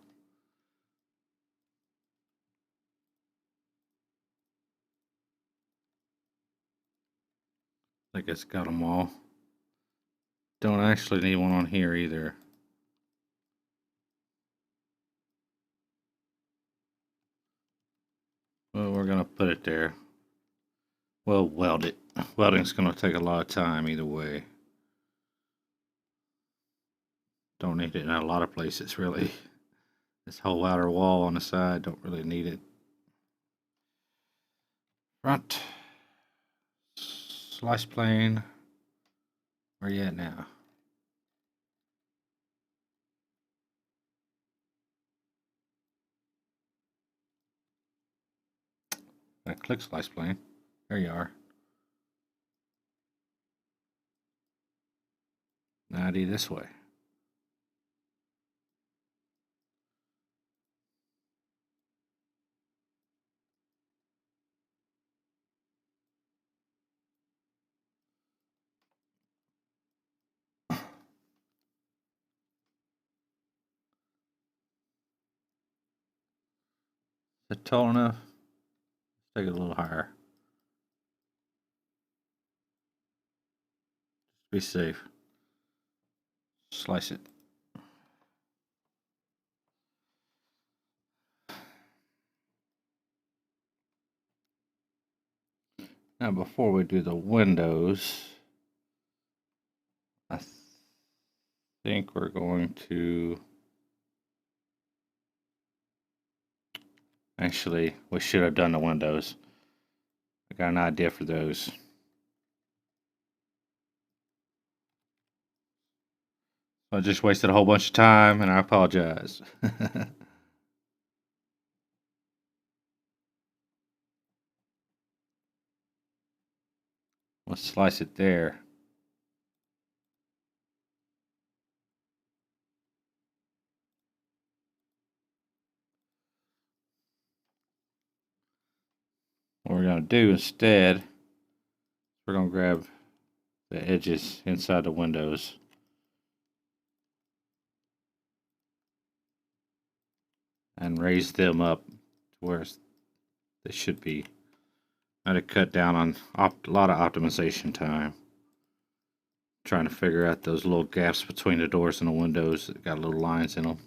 I think it's got them all. Don't actually need one on here either. Well, we're gonna put it there. We'll weld it. Welding's gonna take a lot of time either way. Don't need it in a lot of places really. This whole outer wall on the side, don't really need it. Front. Slice plane. Where you at now? I click slice plane. There you are. Now I do this way. Is it tall enough? Take it a little higher. Just be safe. Slice it. Now before we do the windows, I think we're going to... Actually, we should have done the windows. I got an idea for those. I just wasted a whole bunch of time and I apologize. Let's slice it there. What we're going to do instead, we're going to grab the edges inside the windows. And raise them up to where they should be. I had to cut down on a lot of optimization time. Trying to figure out those little gaps between the doors and the windows that got little lines in them.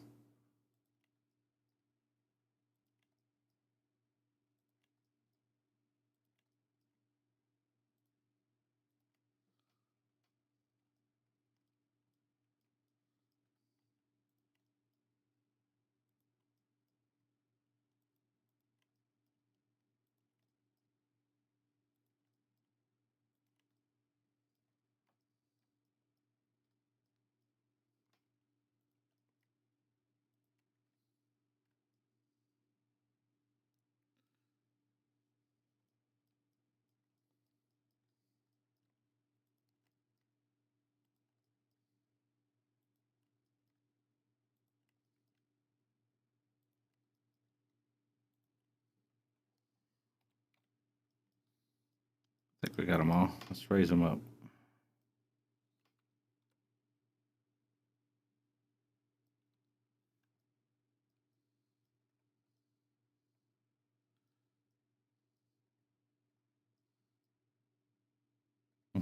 I think we got them all. Let's raise them up.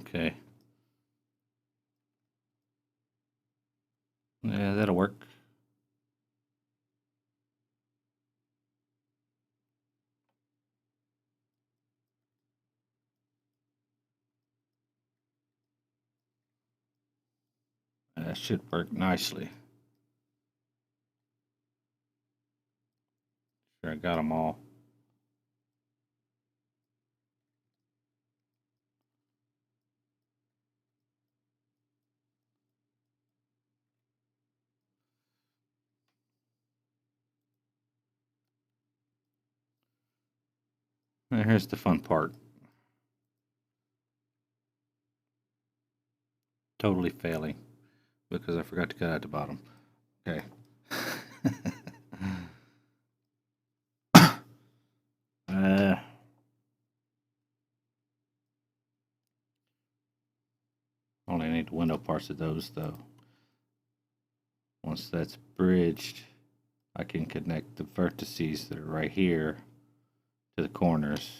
Okay. Yeah, that'll work. That should work nicely. Sure, I got them all. And here's the fun part. Totally failing because I forgot to cut out the bottom. Okay. uh, only need the window parts of those though. Once that's bridged, I can connect the vertices that are right here to the corners.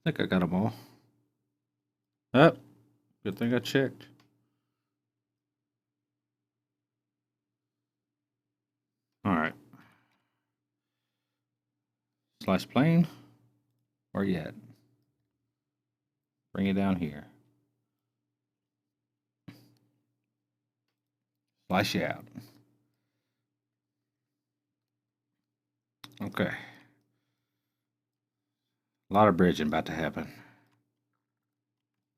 I think I got them all. Oh, good thing I checked. All right. Slice plane. Where you at? Bring it down here. Slice you out. Okay. A lot of bridging about to happen.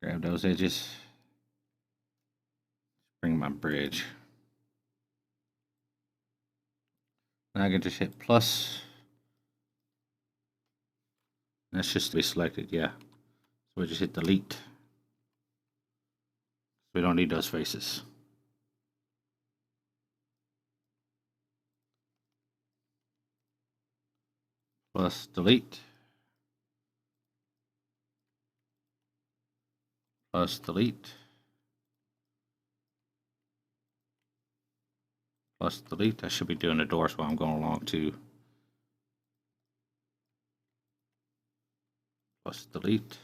Grab those edges. Bring my bridge. Now I can just hit plus. That's just to be selected, yeah. So we just hit delete. We don't need those faces. Plus delete. Plus delete. Plus delete. I should be doing the doors while I'm going along too. Plus delete.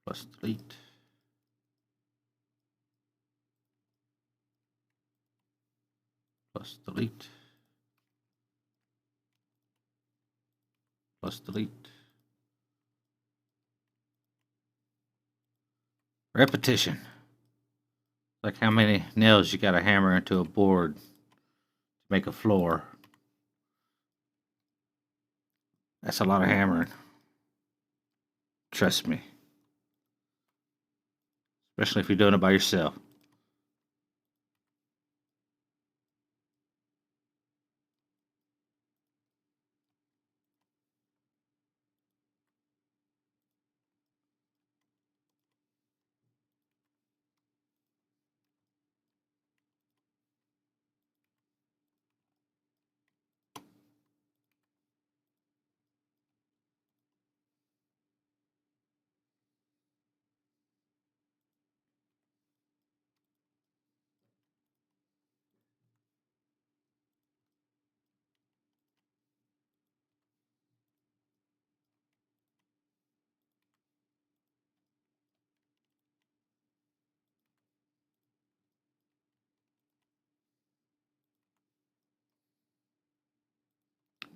Plus delete. Plus delete. Plus delete. Repetition. Like how many nails you gotta hammer into a board to make a floor. That's a lot of hammering. Trust me. Especially if you're doing it by yourself.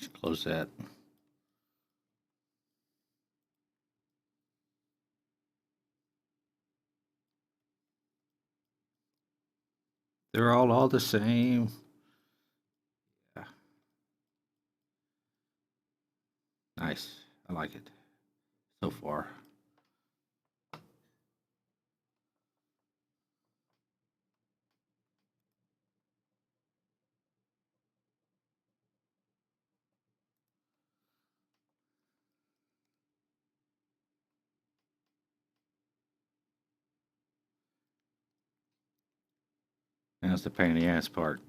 Just close that. They're all the same. Yeah. Nice. I like it so far. And that's the pain in the ass part.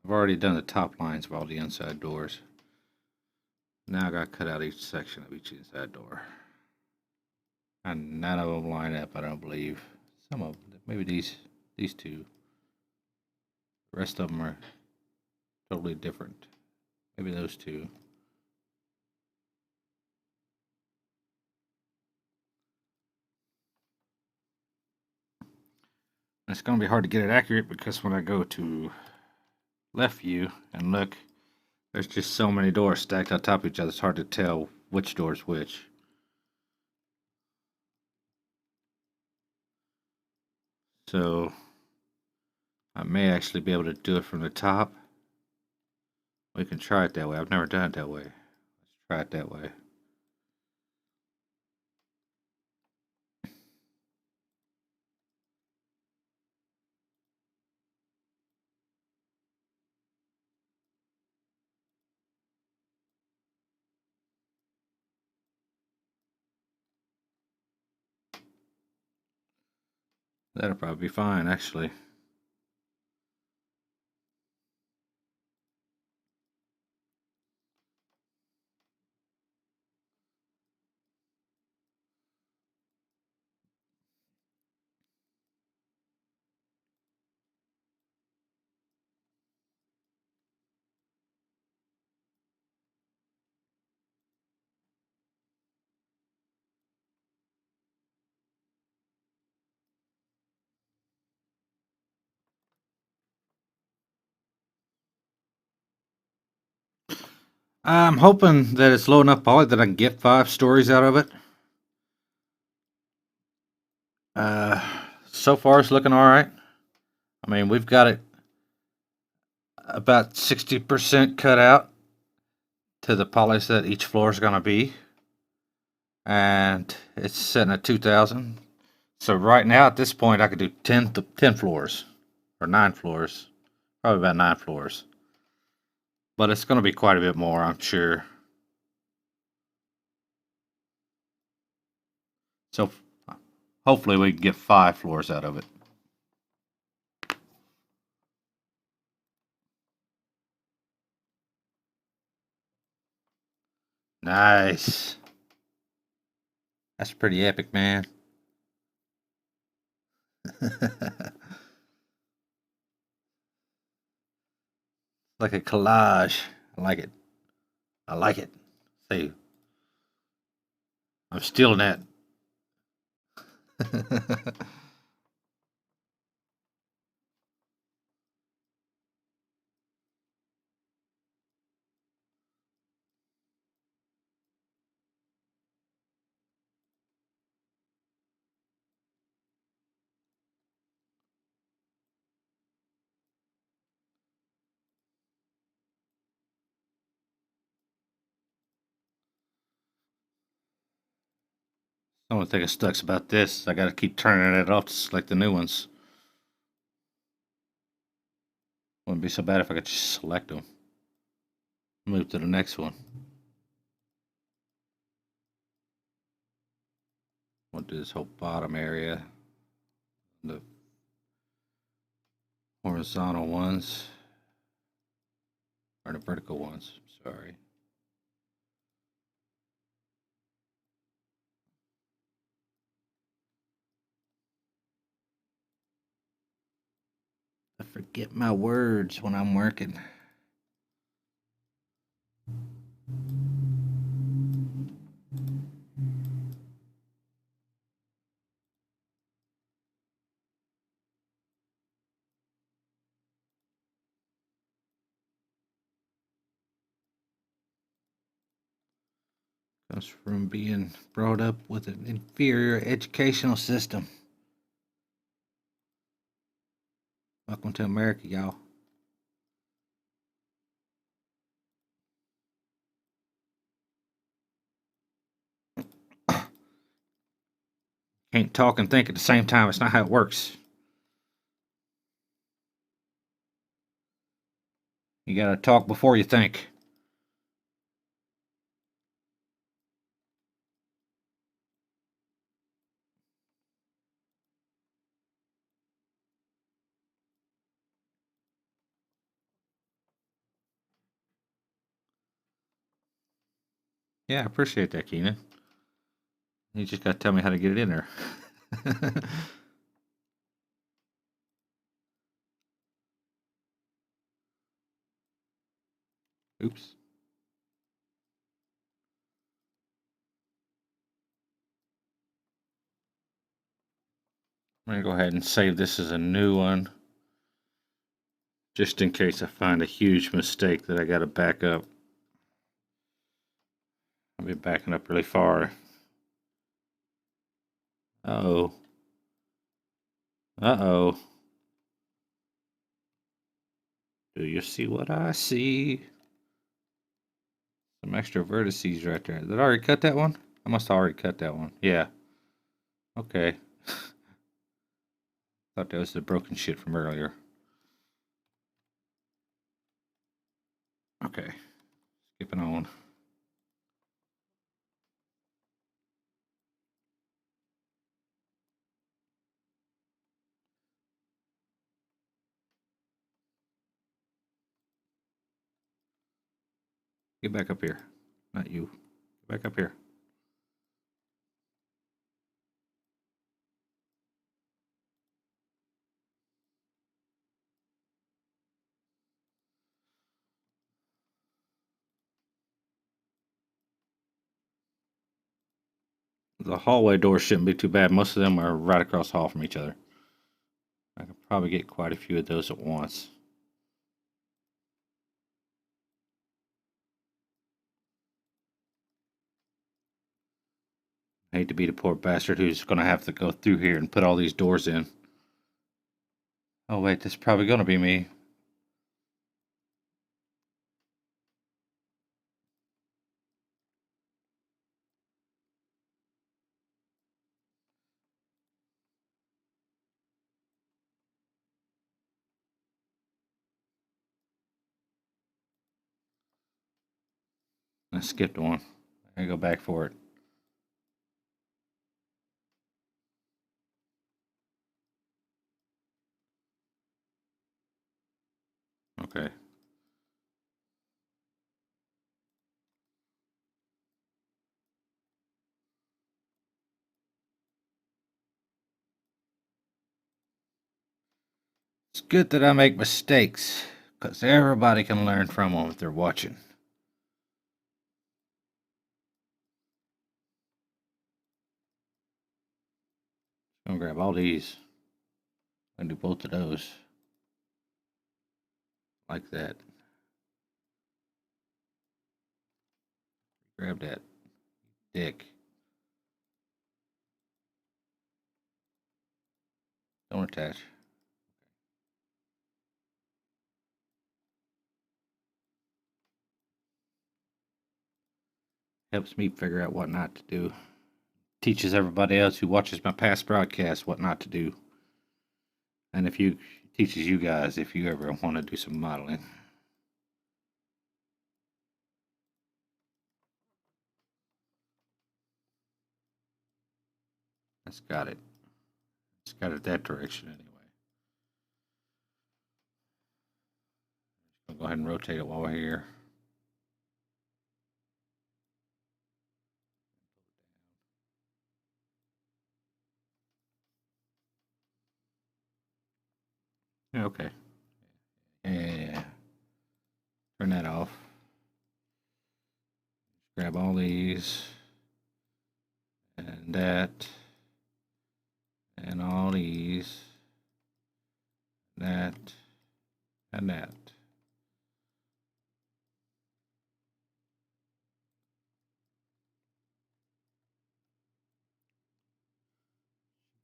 I've already done the top lines of all the inside doors. Now I got to cut out each section of each inside door. And none of them line up, I don't believe. Some of them, maybe these two. The rest of them are totally different. Maybe those two. It's going to be hard to get it accurate because when I go to left view and look, there's just so many doors stacked on top of each other, it's hard to tell which door is which. So I may actually be able to do it from the top. We can try it that way. I've never done it that way. Let's try it that way. That'll probably be fine, actually. I'm hoping that it's low enough poly that I can get 5 stories out of it. So far it's looking all right. I mean, we've got it about 60% cut out to the polish that each floor is going to be. And it's sitting at 2,000. So right now at this point I could do 10 floors or 9 floors. Probably about 9 floors. But it's going to be quite a bit more, I'm sure. So hopefully we can get 5 floors out of it. Nice. That's pretty epic, man. Like a collage. I like it. I like it. See, I'm stealing that. I don't think it sucks about this. I got to keep turning it off to select the new ones. Wouldn't be so bad if I could just select them. Move to the next one. We'll do this whole bottom area. The horizontal ones. Or the vertical ones. Sorry. I forget my words when I'm working. Comes from being brought up with an inferior educational system. Welcome to America, y'all. Can't talk and think at the same time. It's not how it works. You gotta talk before you think. Yeah, I appreciate that, Keenan. You just gotta tell me how to get it in there. Oops. I'm gonna go ahead and save this as a new one, just in case I find a huge mistake that I gotta back up. I'll be backing up really far. Uh-oh. Uh-oh. Do you see what I see? Some extra vertices right there. Did I already cut that one? I must have already cut that one. Yeah. Okay. Thought that was the broken shit from earlier. Okay. Skipping on. Get back up here. Not you. Get back up here. The hallway doors shouldn't be too bad. Most of them are right across the hall from each other. I could probably get quite a few of those at once. I hate to be the poor bastard who's going to have to go through here and put all these doors in. Oh, wait, this is probably going to be me. I skipped one. I gotta go back for it. Okay. It's good that I make mistakes, because everybody can learn from them if they're watching. I'm gonna grab all these. I'm gonna do both of those. Like that. Grab that. Dick. Don't attach. Helps me figure out what not to do. Teaches everybody else who watches my past broadcasts what not to do. And if you teaches you guys if you ever want to do some modeling. That's got it. It's got it that direction anyway. I'll go ahead and rotate it while we're here. Okay. Yeah. Turn that off. Grab all these. And that. And all these. That. And that.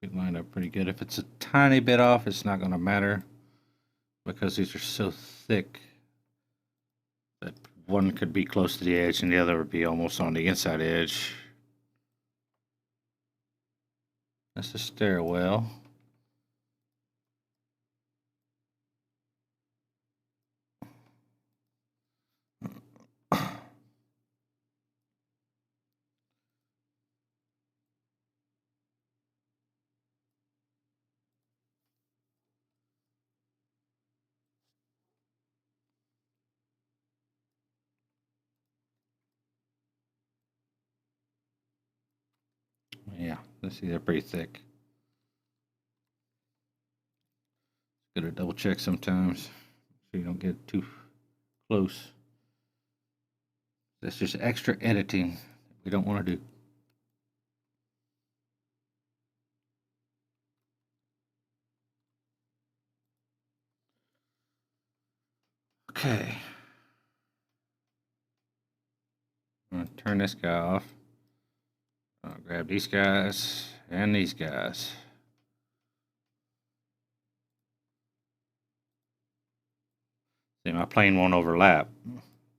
It lined up pretty good. If it's a tiny bit off, it's not going to matter because these are so thick that one could be close to the edge and the other would be almost on the inside edge. That's a stairwell. Yeah, let's see, they're pretty thick. Gotta double check sometimes so you don't get too close. That's just extra editing we don't want to do. Okay. I'm gonna turn this guy off. I'll grab these guys and these guys. See, my plane won't overlap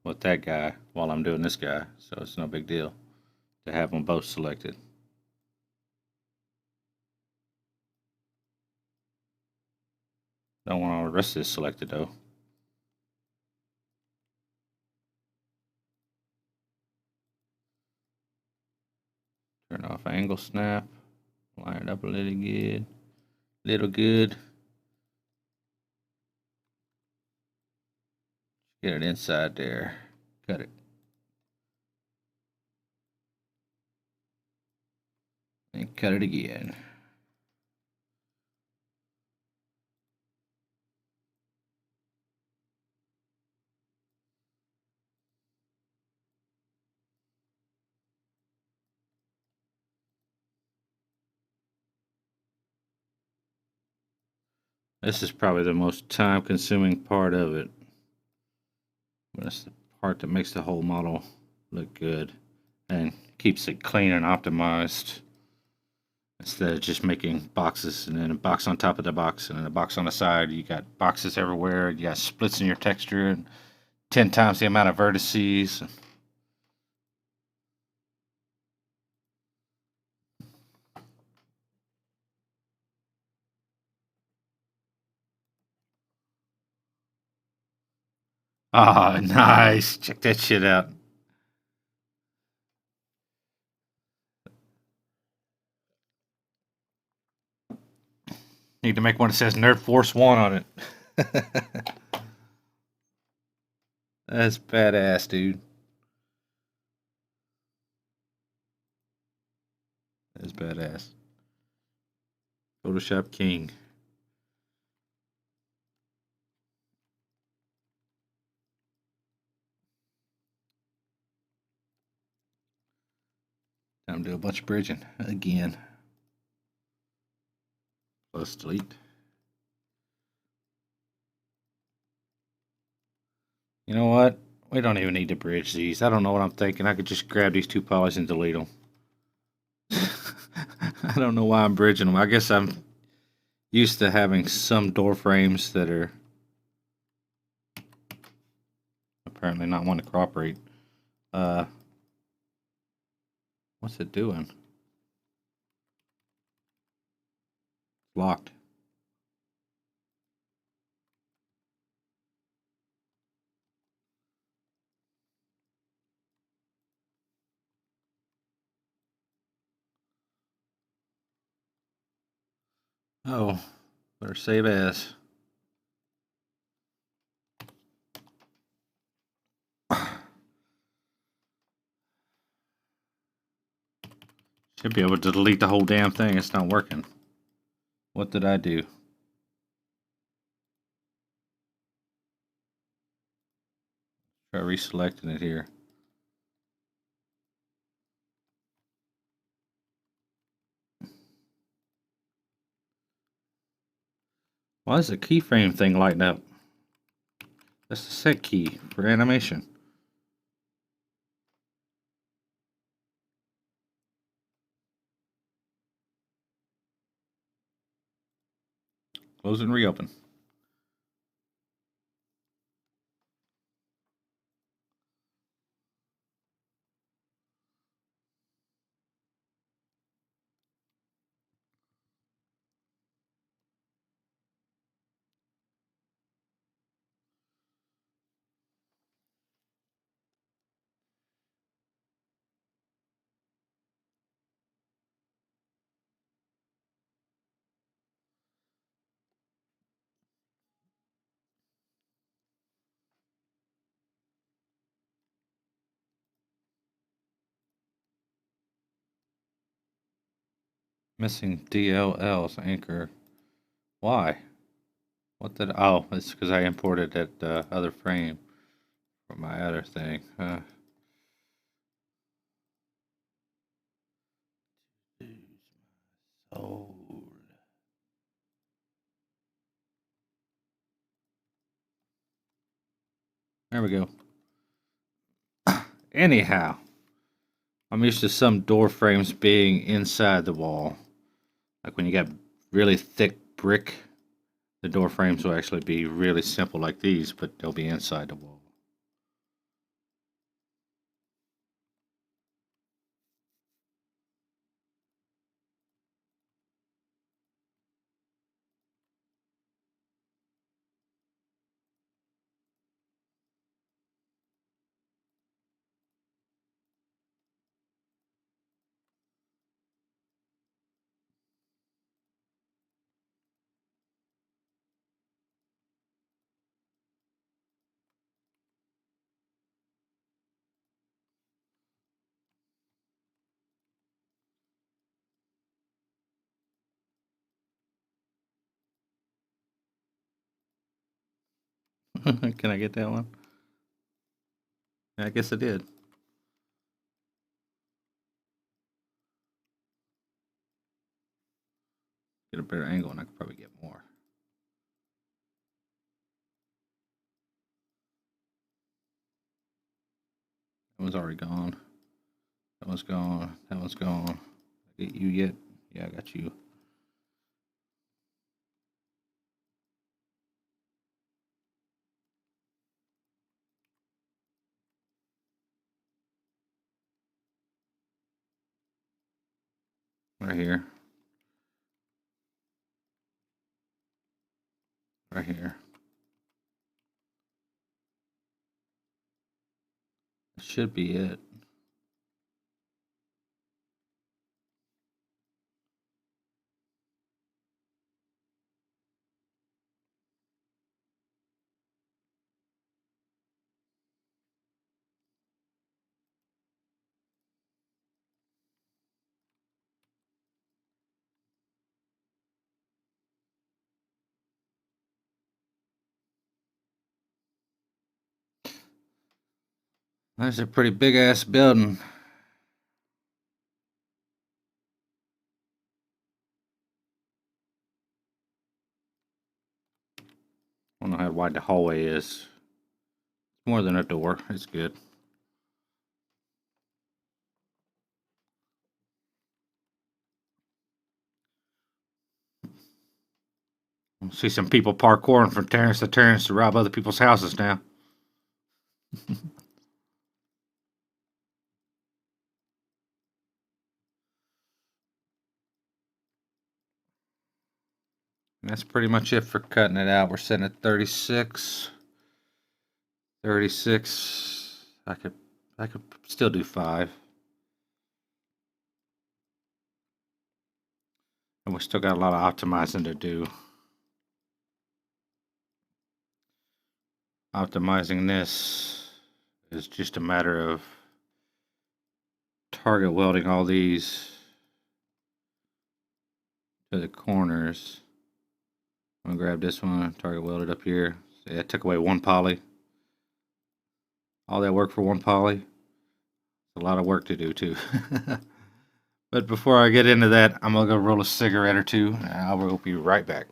with that guy while I'm doing this guy, so it's no big deal to have them both selected. Don't want all the rest of this selected though. Turn off angle snap. Line it up a little good. Little good. Get it inside there. Cut it. And cut it again. This is probably the most time consuming part of it. But it's the part that makes the whole model look good and keeps it clean and optimized. Instead of just making boxes and then a box on top of the box and then a box on the side. You got boxes everywhere. You got splits in your texture and 10 times the amount of vertices. Ah, oh, nice. Check that shit out. Need to make one that says Nerd Force 1 on it. That's badass, dude. That's badass. Photoshop King. Time to do a bunch of bridging again. Plus delete. You know what? We don't even need to bridge these. I don't know what I'm thinking. I could just grab these two polys and delete them. I don't know why I'm bridging them. I guess I'm used to having some door frames that are apparently not want to cooperate. What's it doing? Locked. Oh, better save as. Should be able to delete the whole damn thing. It's not working. What did I do? Try reselecting it here. Why is the keyframe thing lighting up? That's the set key for animation. Close and reopen. Missing DLL's anchor. Why? What did? Oh, it's because I imported that other frame from my other thing. Soul. There we go. Anyhow, I'm used to some door frames being inside the wall. Like when you got really thick brick, the door frames will actually be really simple like these, but they'll be inside the wall. Can I get that one? Yeah, I guess I did. Get a better angle and I could probably get more. That one's already gone. That one's gone. That one's gone. Get you yet? Yeah, I got you. Right here. Right here. That should be it. That's a pretty big ass building. I don't know how wide the hallway is. It's more than a door. It's good. I see some people parkouring from terrace to terrace to rob other people's houses now. And that's pretty much it for cutting it out. We're sitting at 36. 36. I could still do 5. And we still got a lot of optimizing to do. Optimizing this is just a matter of target welding all these to the corners. I'm gonna grab this one, target weld it up here. See, I took away one poly. All that work for one poly. A lot of work to do too. But before I get into that, I'm gonna go roll a cigarette or two, and I will be right back.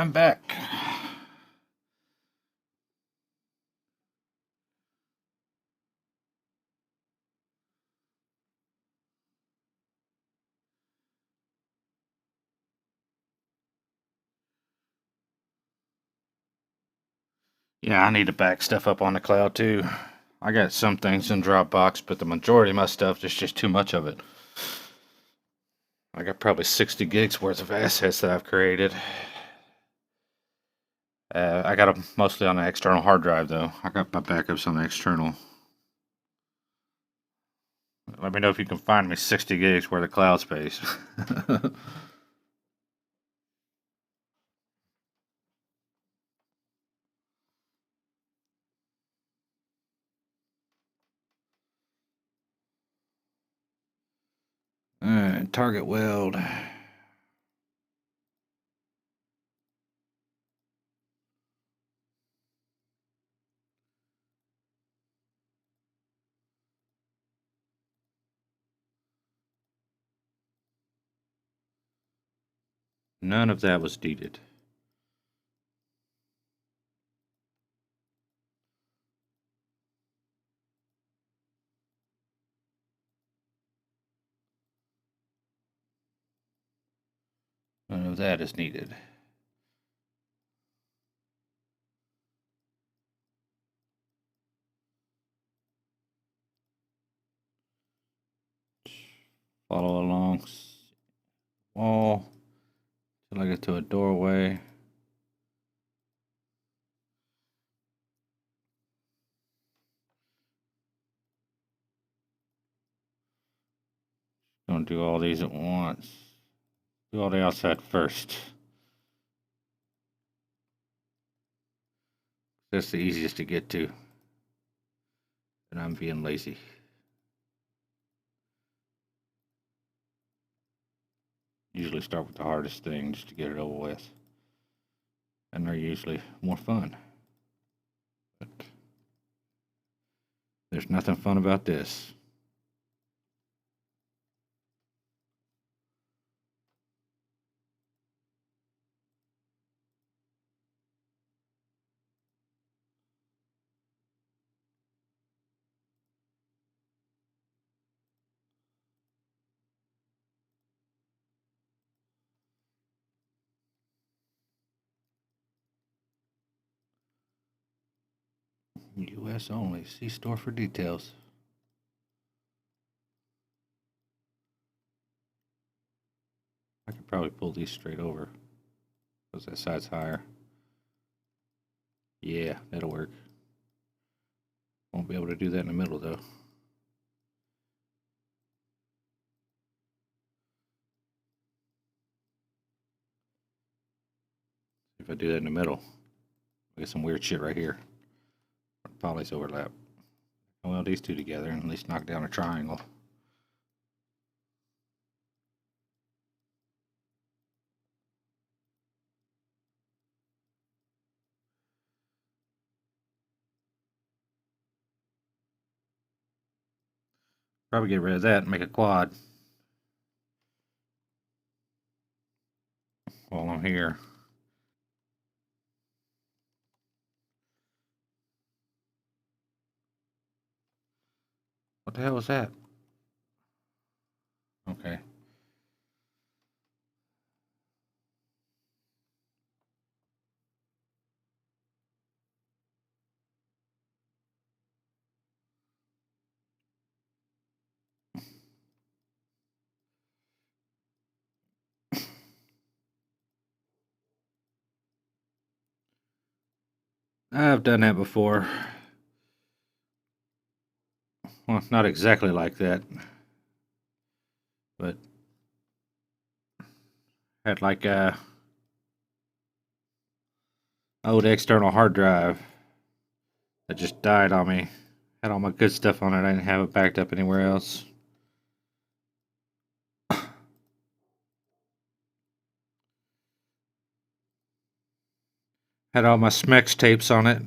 I'm back. Yeah, I need to back stuff up on the cloud too. I got some things in Dropbox, but the majority of my stuff, there's just too much of it. I got probably 60 gigs worth of assets that I've created. I got them mostly on the external hard drive, though. I got my backups on the external. Let me know if you can find me 60 gigs worth of cloud space. Alright, target weld. None of that was needed. None of that is needed. Follow along wall till I get to a doorway. Don't do all these at once. Do all the outside first. That's the easiest to get to. And I'm being lazy. Usually start with the hardest thing just to get it over with. And they're usually more fun. But there's nothing fun about this. US only. See store for details. I could probably pull these straight over. Because that side's higher. Yeah, that'll work. Won't be able to do that in the middle though. If I do that in the middle, I get some weird shit right here. Polys overlap. I'll weld these two together and at least knock down a triangle. Probably get rid of that and make a quad while I'm here. What the hell was that? Okay. I've done that before. Well, not exactly like that, but had like a old external hard drive that just died on me. Had all my good stuff on it. I didn't have it backed up anywhere else. Had all my Smex tapes on it.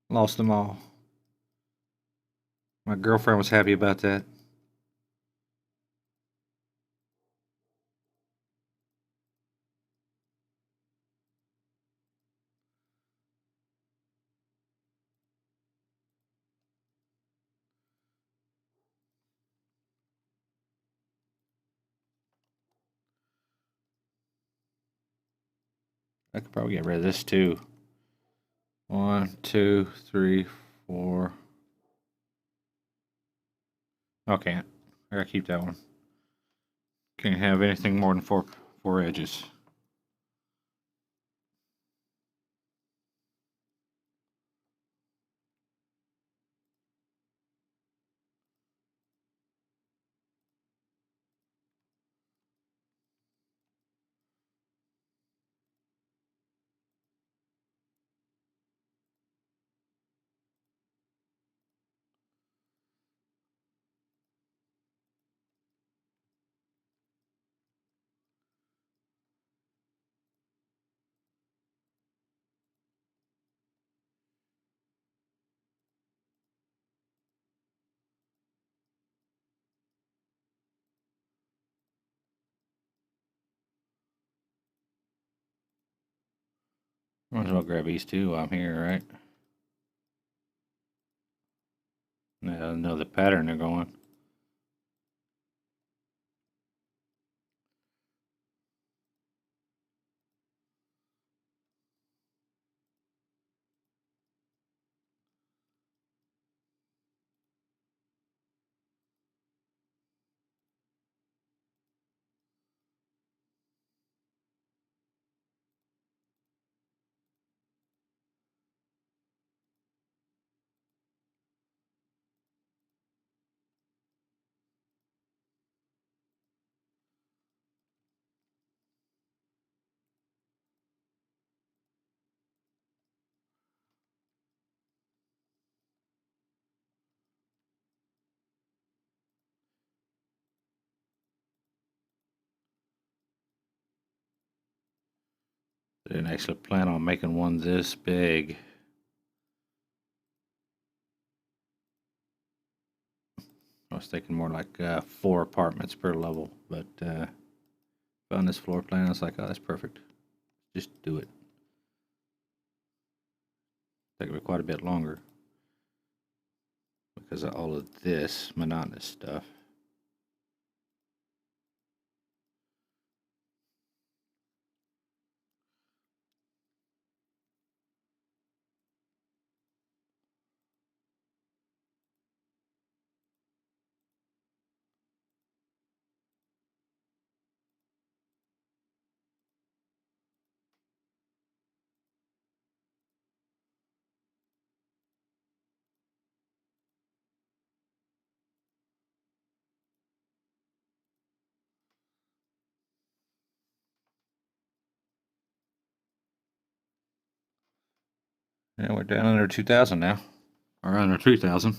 Lost them all. My girlfriend was happy about that. I could probably get rid of this too. 1, 2, 3, 4. Okay, I gotta keep that one. Can't have anything more than four edges. Might as well grab these two while I'm here, right? Now I know the pattern they're going. I didn't actually plan on making one this big. I was thinking more like 4 apartments per level, but found this floor plan. I was like, oh, that's perfect. Just do it. Take me quite a bit longer because of all of this monotonous stuff. Yeah, we're down under 2,000 now, or under 3,000.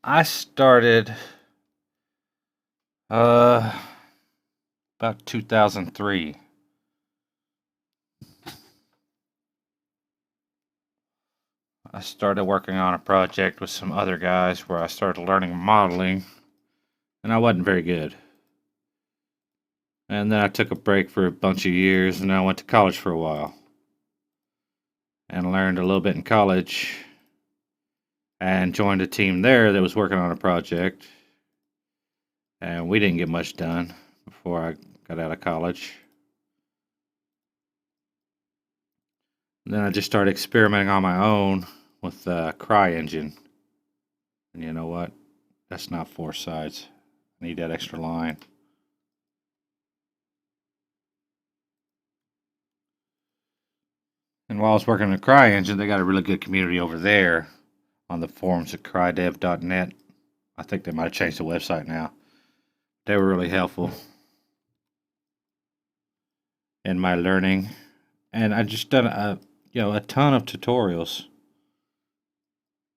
I started about 2003. I started working on a project with some other guys where I started learning modeling, and I wasn't very good. And then I took a break for a bunch of years, and I went to college for a while and learned a little bit in college and joined a team there that was working on a project. And we didn't get much done before I got out of college. And then I just started experimenting on my own with the CryEngine. And you know what? That's not 4 sides. I need that extra line. And while I was working on CryEngine, they got a really good community over there on the forums at crydev.net. I think they might have changed the website now. They were really helpful in my learning. And I just done a ton of tutorials